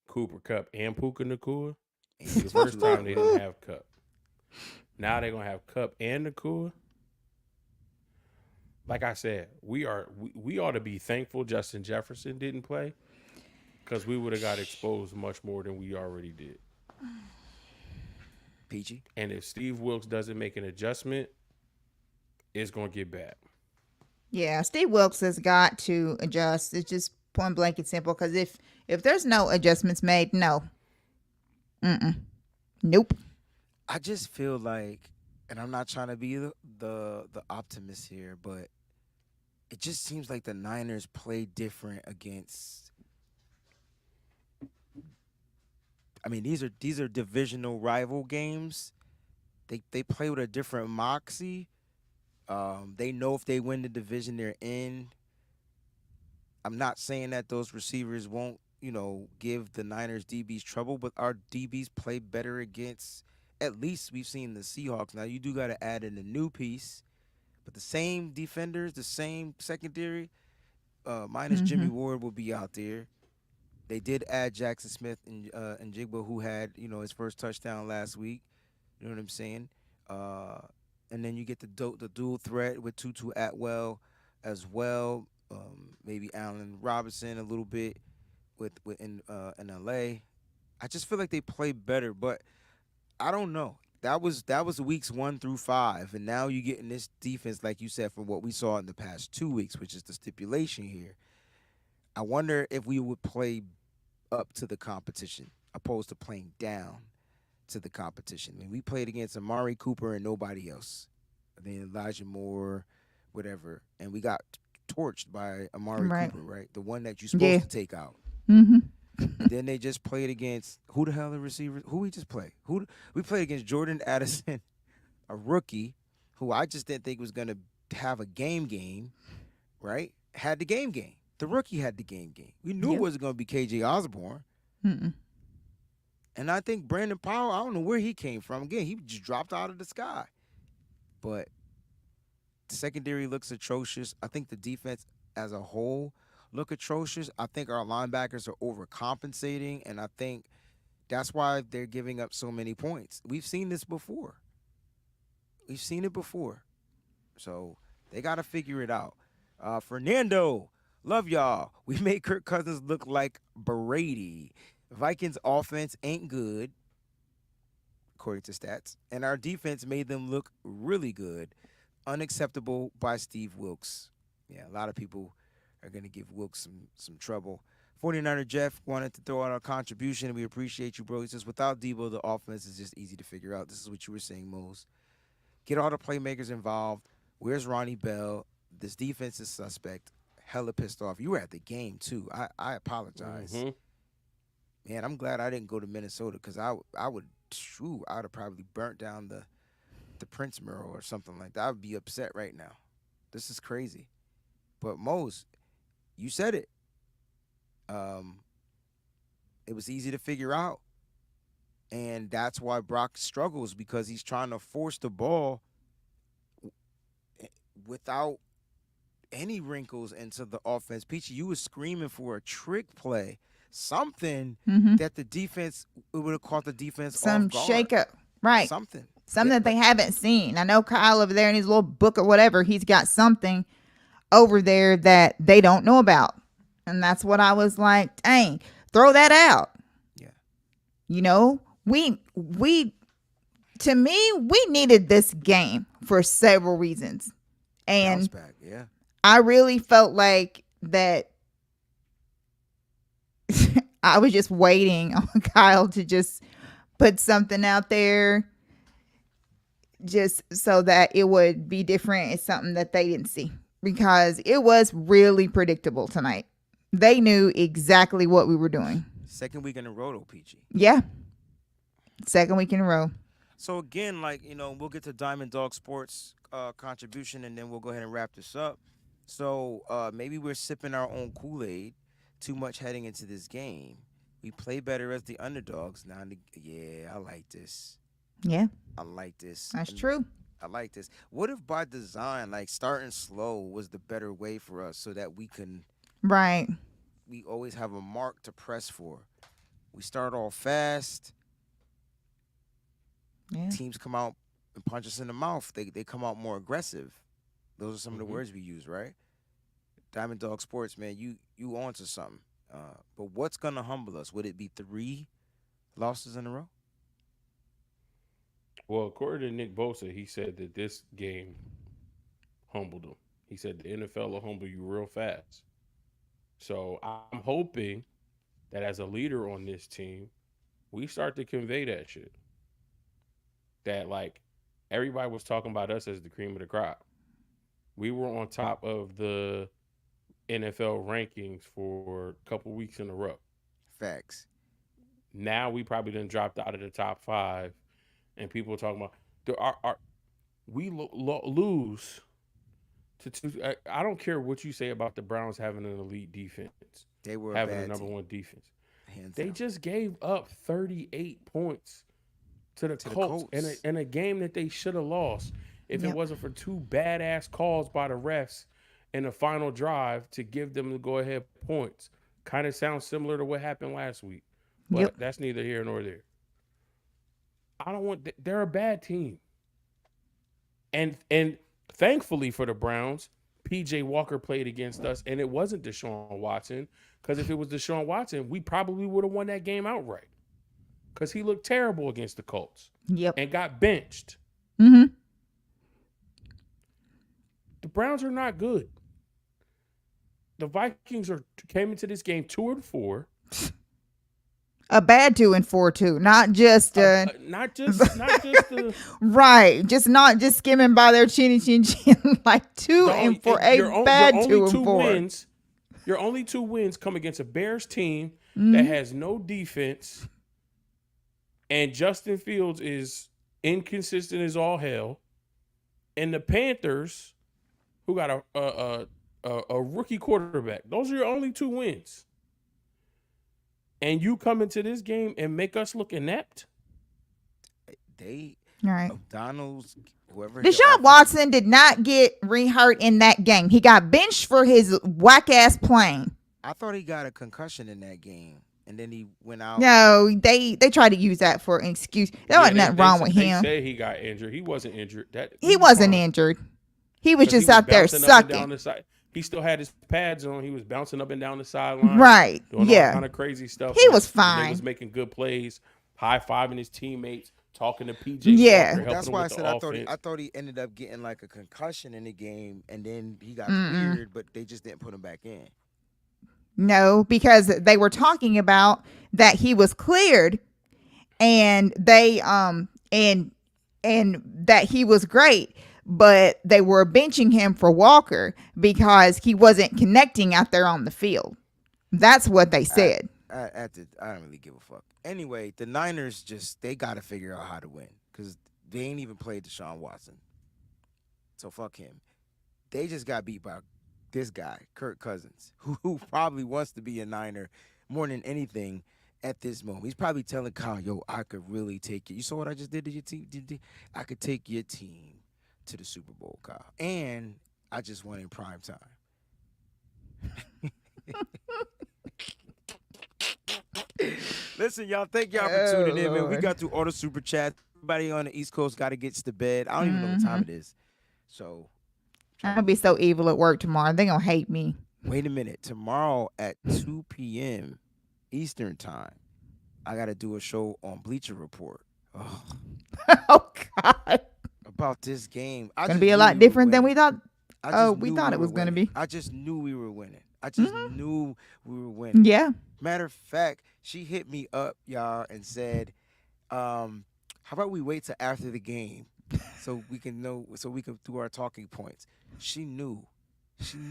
Cooper Kupp and Puka Nacua. The first time they didn't have Kupp. Now they're gonna have Kupp and Nacua. Like I said, we ought to be thankful Justin Jefferson didn't play, because we would have got exposed much more than we already did. Peachy. And if Steve Wilkes doesn't make an adjustment, it's gonna get bad. Yeah, Steve Wilkes has got to adjust. It's just point blank and simple. Because if there's no adjustments made, no, nope. I just feel like, and I'm not trying to be the optimist here, but it just seems like the Niners play different against. I mean, these are divisional rival games. They play with a different moxie. They know if they win the division, they're in. I'm not saying that those receivers won't, give the Niners DBs trouble, but our DBs play better against. At least we've seen the Seahawks. Now you do got to add in a new piece, but the same defenders, the same secondary, minus Jimmy Ward will be out there. They did add Jackson Smith and Jigba, who had his first touchdown last week. You know what I'm saying? And then you get the dual threat with Tutu Atwell as well. Maybe Allen Robinson a little bit in LA. I just feel like they play better, but I don't know. That was weeks 1 through 5, and now you're getting this defense, like you said, from what we saw in the past 2 weeks, which is the stipulation here. I wonder if we would play up to the competition opposed to playing down to the competition. I mean, we played against Amari Cooper and nobody else. I mean, Elijah Moore, whatever, and we got torched by Amari Cooper, right? The one that you're supposed to take out. And then they just played against who the hell the receivers? Who we just play? We played against Jordan Addison, a rookie, who I just didn't think was gonna have a game, right? Had the game. The rookie had the game. We knew it wasn't gonna be KJ Osborne. And I think Brandon Powell, I don't know where he came from. Again, he just dropped out of the sky. But the secondary looks atrocious. I think the defense as a whole look atrocious. I think our linebackers are overcompensating, and I think that's why they're giving up so many points. We've seen this before. So they got to figure it out. Fernando, love y'all. We made Kirk Cousins look like Brady. Vikings offense ain't good, according to stats, and our defense made them look really good. Unacceptable by Steve Wilkes. Yeah, a lot of people are going to give Wilkes some trouble. 49er Jeff wanted to throw out our contribution, and we appreciate you, bro. He says, without Debo, the offense is just easy to figure out. This is what you were saying, Mose. Get all the playmakers involved. Where's Ronnie Bell? This defense is suspect. Hella pissed off. You were at the game, too. I apologize. Man, I'm glad I didn't go to Minnesota because I would I would have probably burnt down the Prince mural or something like that. I would be upset right now. This is crazy. But Mose, you said it. Um, it was easy to figure out, and that's why Brock struggles because he's trying to force the ball without any wrinkles into the offense. Peachy, you was screaming for a trick play, something Mm-hmm. that the defense it would have caught the defense Some off guard. shake up. Right. Something. Something Yeah, that they but haven't seen. I know Kyle over there in his little book or whatever, he's got something over there that they don't know about. And that's what I was like, dang, throw that out. yeah, You know, to me, we needed this game for several reasons. bounce And back. Yeah, I really felt like that I was just waiting on Kyle to just put something out there just so that it would be different. It's something that they didn't see because it was really predictable tonight. They knew exactly what we were doing. second week in a row, though, Peachy. Yeah. Second week in a row. So again, we'll get to Diamond Dog Sports contribution, and then we'll go ahead and wrap this up. So maybe we're sipping our own Kool-Aid too much heading into this game. We play better as the underdogs now. Yeah, I like this. Yeah, I like this. that's And true. I like this. What if by design, like starting slow was the better way for us, so that we Right. always have a mark to press for. We start off fast. Yeah. Teams come out and punch us in the mouth. They come out more aggressive. Those are some of the words we use, right? Diamond Dog Sports, man, you on to something. But what's gonna humble us? Would it be 3 losses in a row? Well, according to Nick Bosa, he said that this game humbled him. He said the NFL will humble you real fast. So I'm hoping that as a leader on this team, we start to convey that shit. That like everybody was talking about us as the cream of the crop. We were on top of the NFL rankings for a couple weeks in a row. Facts. Now we probably done dropped out of the top 5, and people are talking about we lose to two. I don't care what you say about the Browns having an elite defense, They were a having a bad number team, 1 defense. hands They down. just gave up 38 points to the Colts in a game that they should have lost if Yep. it wasn't for 2 badass calls by the refs in the final drive to give them the go-ahead points. Kind of sounds similar to what happened last week, but Yep. that's neither here nor there. They're a bad team. And thankfully for the Browns, PJ Walker played against us, and it wasn't Deshaun Watson, because if it was Deshaun Watson, we probably would have won that game outright, because he looked terrible against the Colts Yep. and got benched. Mm-hmm. The Browns are not good. The Vikings came into this game 2-4. A bad 2-4 too, not just Not just the right, not just skimming by their chinny chin chin like 2-4, a bad 2-4. wins. Your only 2 wins come against a Bears team that has no defense, and Justin Fields is inconsistent as all hell, and the Panthers, who got a rookie quarterback. Those are your only 2 wins. And you come into this game and make us look inept? They All right. Donald's whoever. Deshaun Watson did not get re-hurt in that game. He got benched for his whack ass playing. I thought he got a concussion in that game, and then he went out. No, they tried to use that for an excuse. There wasn't nothing wrong with him. They say he got injured. He wasn't injured. He wasn't fine. injured. He was 'Cause he just out there bouncing up and down sucking. the side. He still had his pads on. He was bouncing up and down the sideline. Right. Doing all Yeah. kind of crazy stuff. He was He fine. was making good plays, high-fiving his teammates, talking to PJ. Yeah. Walker, helping That's him why I with the said offense. I thought he ended up getting like a concussion in the game, and then he got cleared, but they just didn't put him back in. No, because they were talking about that he was cleared and they and that he was great, but they were benching him for Walker because he wasn't connecting out there on the field. That's what they said. I don't really give a fuck. Anyway, the Niners they got to figure out how to win because they ain't even played Deshaun Watson. So fuck him. They just got beat by this guy, Kirk Cousins, who probably wants to be a Niner more than anything at this moment. He's probably telling Kyle, yo, I could really take it. You saw what I just did to your team? I could take your team to the Super Bowl, Kyle. And I just won in prime time. Listen, y'all, thank y'all for tuning in, man. We got through all the super chats. Everybody on the East Coast got to get to bed. I don't even know what time it is. So I'm gonna be so evil at work tomorrow. They're gonna hate me. wait a minute. Tomorrow at 2 p.m. Eastern time, I got to do a show on Bleacher Report. Oh, Oh God, about this game. it's gonna be a lot different than we thought. We thought it was going gonna be. I just knew we were winning. I just knew we were winning. Yeah. Matter of fact, she hit me up, y'all, and said, how about we wait till after the game so we can do our talking points. She knew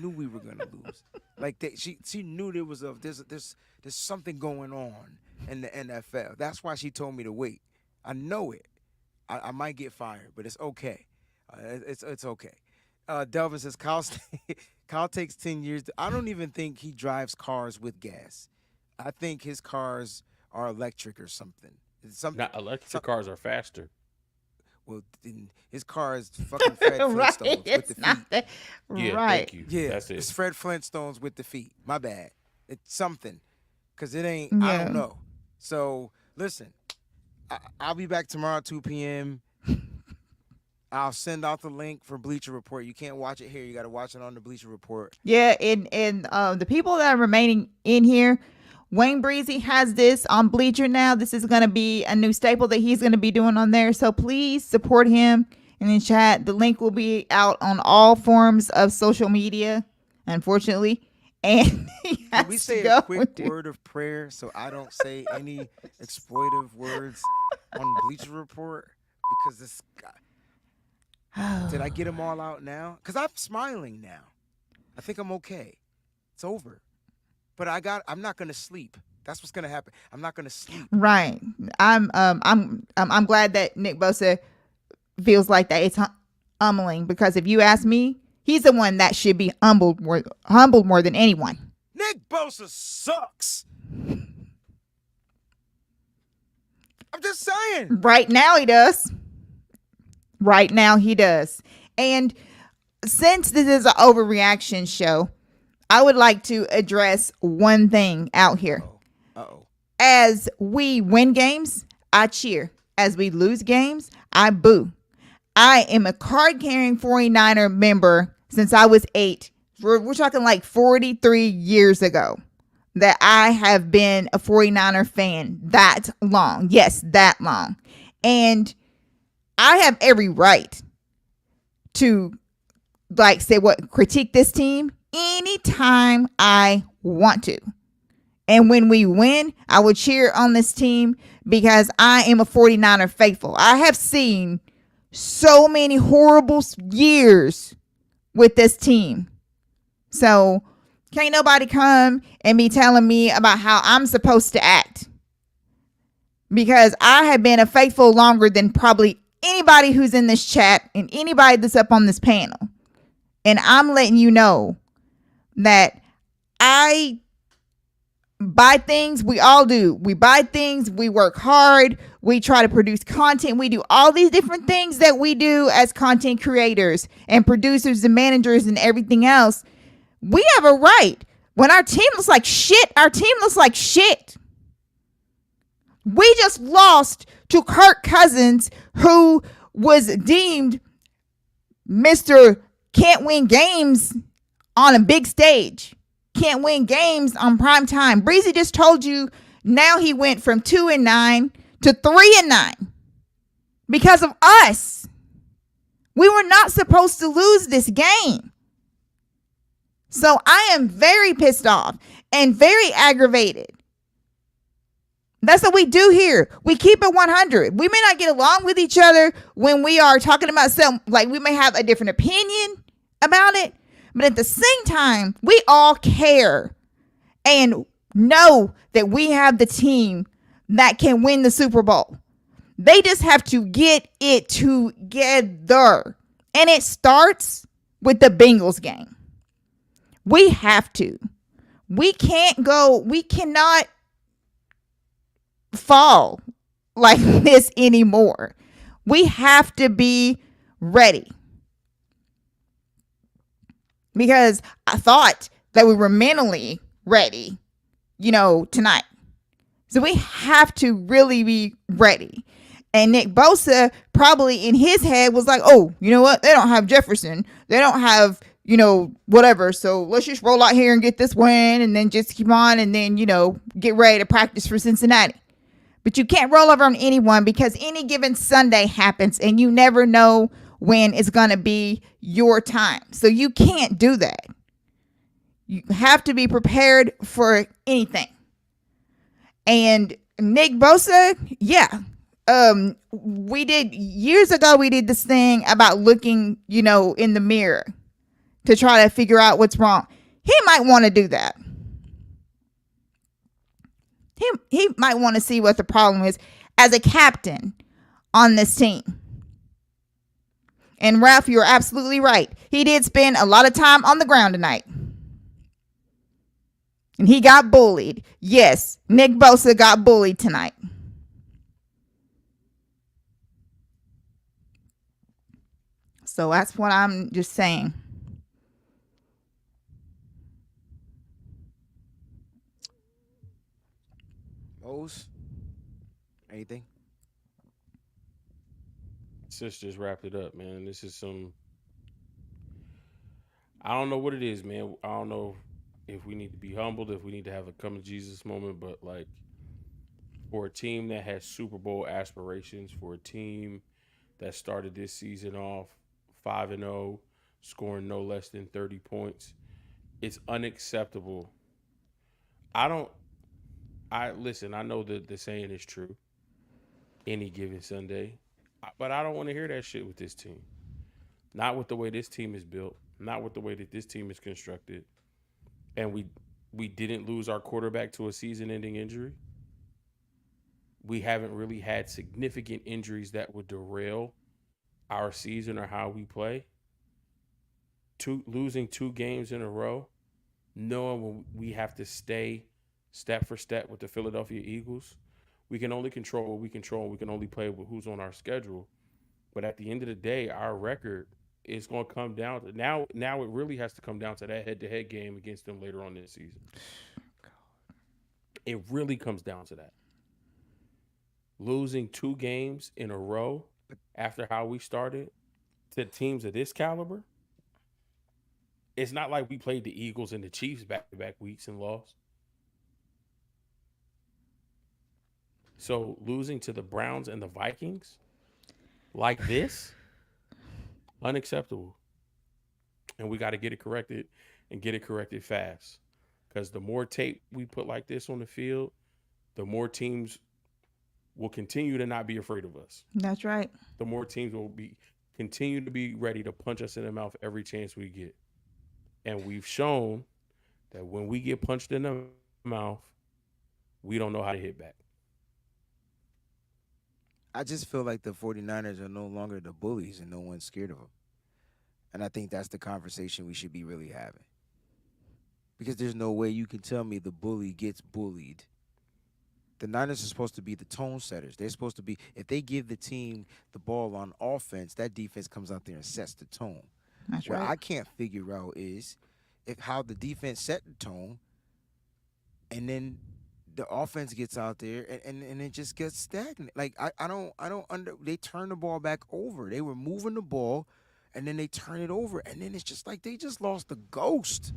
we were gonna lose. Like she knew there's something going on in the NFL. That's why she told me to wait. I know it. I might get fired, but it's okay. It's okay. Delvin says Kyle takes 10 years. I don't even think he drives cars with gas. I think his cars are electric or something. Not electric cars are faster. Well, then his car is fucking Fred Right. Flintstones with It's the not feet. that. Yeah, Right. thank you. Yeah, That's it. it's Fred Flintstones with the feet. My bad. It's something, cause it ain't. I Yeah. don't know. So listen, I'll be back tomorrow at 2 p.m. I'll send out the link for Bleacher Report. You can't watch it here. You got to watch it on the Bleacher Report. Yeah, and the people that are remaining in here, Wayne Breezy has this on Bleacher now. This is going to be a new staple that he's going to be doing on there. So please support him in the chat. The link will be out on all forms of social media, unfortunately. And he has Can we to say go a quick to- word of prayer so I don't say any exploitive words on Bleacher Report? Because this guy. Did I get them all out now? Because I'm smiling now. I think I'm okay. It's over. But I'm not gonna sleep. That's what's gonna happen. I'm not gonna sleep. Right. I'm glad that Nick Bosa feels like that. It's humbling because if you ask me, he's the one that should be humbled more than anyone. Nick Bosa sucks. I'm just saying. Right now he does. Right now he does. And since this is an overreaction show, I would like to address one thing out here. Uh-oh. As we win games, I cheer. As we lose games, I boo. I am a card-carrying 49er member since I was 8. We're talking like 43 years ago that I have been a 49er fan that long. Yes, that long. And I have every right to critique this team anytime I want to. And when we win, I will cheer on this team because I am a 49er faithful. I have seen so many horrible years with this team. So can't nobody come and be telling me about how I'm supposed to act. Because I have been a faithful longer than probably anybody who's in this chat and anybody that's up on this panel. And I'm letting you know that I buy things. We all do. We buy things. We work hard. We try to produce content. We do all these different things that we do as content creators and producers and managers and everything else. We have a right. When our team looks like shit, our team looks like shit. We just lost to Kirk Cousins, who was deemed Mr. Can't win games on a big stage. Can't win games on prime time. Breezy just told you now he went from 2-9 to 3-9 because of us. We were not supposed to lose this game. So I am very pissed off and very aggravated. That's what we do here. We keep it 100. We may not get along with each other when we are talking about something, like we may have a different opinion about it, but at the same time, we all care. And know that we have the team that can win the Super Bowl. They just have to get it together. And it starts with the Bengals game. We have to. We cannot fall like this anymore. We have to be ready. Because I thought that we were mentally ready, tonight. So we have to really be ready. And Nick Bosa probably in his head was like, oh, you know what? They don't have Jefferson. They don't have, whatever. So let's just roll out here and get this win and then just keep on and then, get ready to practice for Cincinnati. But you can't roll over on anyone because any given Sunday happens and you never know when it's going to be your time. So you can't do that. You have to be prepared for anything. And Nick Bosa, yeah. We did years ago, we did this thing about looking, in the mirror to try to figure out what's wrong. He might want to do that. He might want to see what the problem is as a captain on this team. And Ralph, you're absolutely right. He did spend a lot of time on the ground tonight. And he got bullied. Yes, Nick Bosa got bullied tonight. So that's what I'm just saying. Mose, anything? Sis just wrapped it up, man. This is some. I don't know what it is, man. I don't know if we need to be humbled, if we need to have a come to Jesus moment, but like for a team that has Super Bowl aspirations, for a team that started this season off 5-0, scoring no less than 30 points, it's unacceptable. Listen, I know that the saying is true, any given Sunday, but I don't want to hear that shit with this team. Not with the way this team is built, not with the way that this team is constructed. And we didn't lose our quarterback to a season-ending injury. We haven't really had significant injuries that would derail our season or how we play. Losing 2 games in a row, knowing we have to stay step for step with the Philadelphia Eagles. We can only control what we control. We can only play with who's on our schedule. But at the end of the day, our record is going to come down to now. It really has to come down to that head-to-head game against them later on this season. It really comes down to that. Losing 2 games in a row after how we started to teams of this caliber. It's not like we played the Eagles and the Chiefs back-to-back weeks and lost. So losing to the Browns and the Vikings like this, unacceptable. And we got to get it corrected and get it corrected fast. Because the more tape we put like this on the field, the more teams will continue to not be afraid of us. That's right. The more teams will continue to be ready to punch us in the mouth every chance we get. And we've shown that when we get punched in the mouth, we don't know how to hit back. I just feel like the 49ers are no longer the bullies and no one's scared of them. And I think that's the conversation we should be really having. Because there's no way you can tell me the bully gets bullied. The Niners are supposed to be the tone setters. They're supposed to be, if they give the team the ball on offense, that defense comes out there and sets the tone. That's what right. I can't figure out is how the defense set the tone and then the offense gets out there and it just gets stagnant. Like they turn the ball back over. They were moving the ball and then they turn it over and then it's just like they just lost the ghost.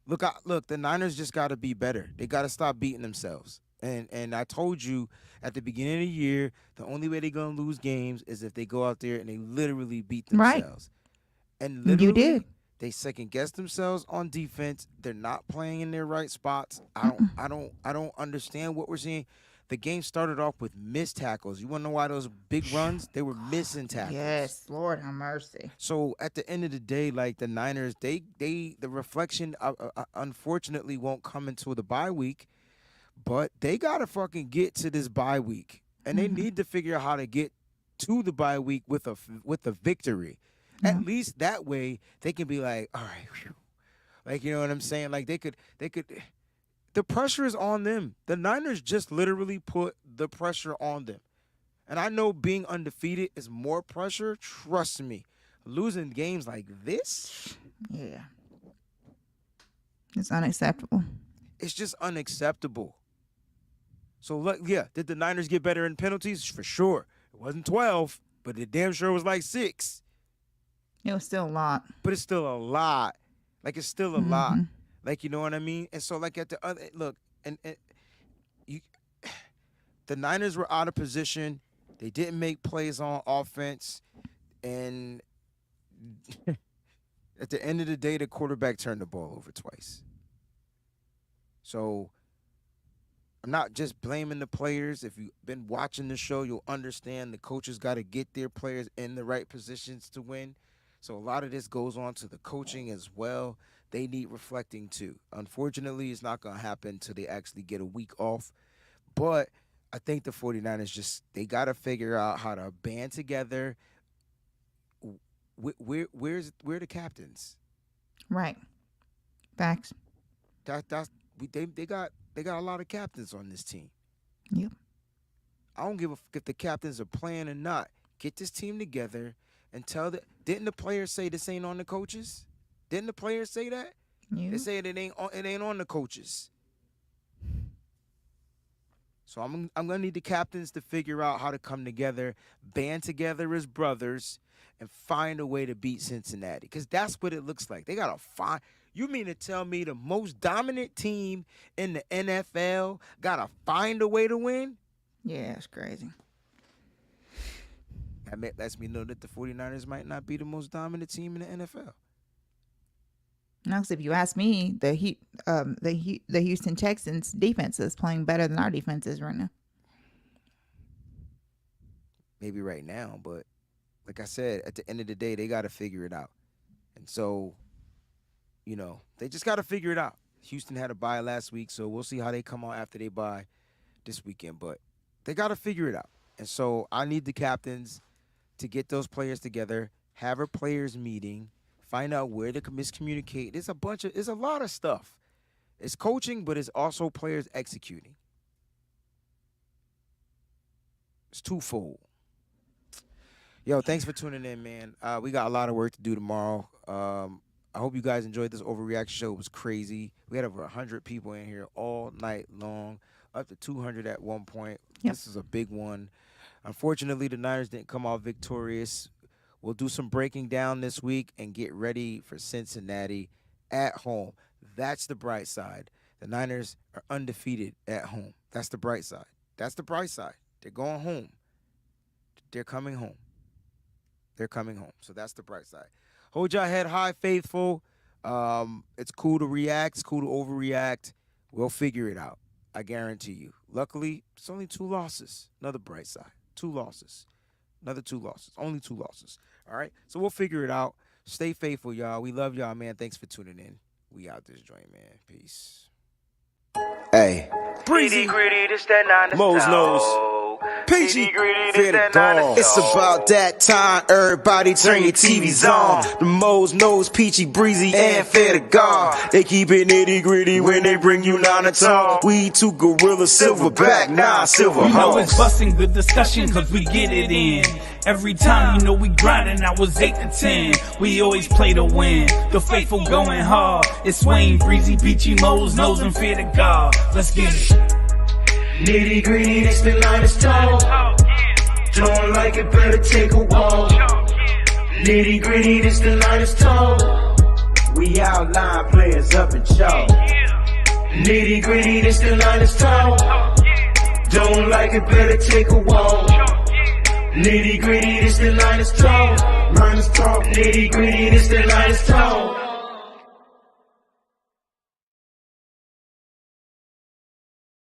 Look, the Niners just got to be better. They got to stop beating themselves. And I told you at the beginning of the year, the only way they're going to lose games is if they go out there and they literally beat themselves. Right. And literally, you did. They second guess themselves on defense. They're not playing in their right spots. I don't understand what we're seeing. the game started off with missed tackles. You want to know why those big runs? They were missing tackles. Yes, Lord have mercy. So at the end of the day, like the Niners, the reflection unfortunately won't come until the bye week, but they gotta fucking get to this bye week, and they need to figure out how to get to the bye week with a victory. At least that way they can be like, all right, whew. Like, you know what I'm saying? Like they could. The pressure is on them. The Niners just literally put the pressure on them. And I know being undefeated is more pressure. Trust me. Losing games like this? Yeah. It's unacceptable. It's just unacceptable. So, look, yeah, did the Niners get better in penalties? For sure. It wasn't 12, but it damn sure was like 6. It was still a lot. But it's still a lot. Like, it's still a lot. Like, you know what I mean? And so, like, at the other, look, and the Niners were out of position. They didn't make plays on offense. And at the end of the day, the quarterback turned the ball over twice. So I'm not just blaming the players. If you've been watching the show, you'll understand the coaches got to get their players in the right positions to win. So a lot of this goes on to the coaching as well. They need reflecting too. Unfortunately, it's not going to happen until they actually get a week off. But I think the 49ers they got to figure out how to band together. Where are the captains? Right. Facts. They got a lot of captains on this team. Yep. I don't give a fuck if the captains are playing or not. Get this team together and didn't the players say this ain't on the coaches? Didn't the players say that? Yeah. They said it ain't on the coaches. So I'm gonna need the captains to figure out how to come together, band together as brothers, and find a way to beat Cincinnati. Because that's what it looks like. They gotta find. You mean to tell me the most dominant team in the NFL gotta find a way to win? Yeah, it's crazy. That lets me know that the 49ers might not be the most dominant team in the NFL. No, because if you ask me, the Houston Texans defense is playing better than our defense is right now. Maybe right now, but like I said, at the end of the day, they got to figure it out. And so, you know, they just got to figure it out. Houston had a bye last week, so we'll see how they come out after they bye this weekend. But they got to figure it out. And so I need the captains to get those players together, have a players meeting, find out where to miscommunicate. There's a lot of stuff. It's coaching, but it's also players executing. It's twofold. Yo, thanks for tuning in, man. We got a lot of work to do tomorrow. I hope you guys enjoyed this Overreaction show. It was crazy. We had over 100 people in here all night long, up to 200 at one point. Yep. This is a big one. Unfortunately, the Niners didn't come out victorious. We'll do some breaking down this week and get ready for Cincinnati at home. That's the bright side. The Niners are undefeated at home. That's the bright side. That's the bright side. They're going home. They're coming home. They're coming home. So that's the bright side. Hold your head high, faithful. It's cool to react. It's cool to overreact. We'll figure it out. I guarantee you. Luckily, it's only 2 losses. Another bright side. 2 losses. Another 2 losses. Only 2 losses. All right? So we'll figure it out. Stay faithful, y'all. We love y'all, man. Thanks for tuning in. We out this joint, man. Peace. Hey. Breezy, gritty, this that 9 to Mo's nose. Peachy, fear the dog. It's about that time, everybody turn your TVs on. The Mo's nose, Peachy, Breezy, and fair to God. They keep it nitty gritty when they bring you 9 to talk. We 2 gorillas, silverback, 9 silver You know it's hawks. busting the discussion cause we get it in. Every time you know we grinding, I was 8 to 10. We always play to win. The faithful going hard. It's Wayne, Breezy, Peachy, Mo's nose, and fear to God. Let's get it. Nitty gritty, this the 9 to talk. Don't like it, better take a walk. Nitty gritty, this the 9 to talk. We outline players up in chalk. Nitty gritty, this the 9 to talk. Don't like it, better take a walk. Nitty gritty, this the 9 to talk. Nitty gritty, this the 9 to talk.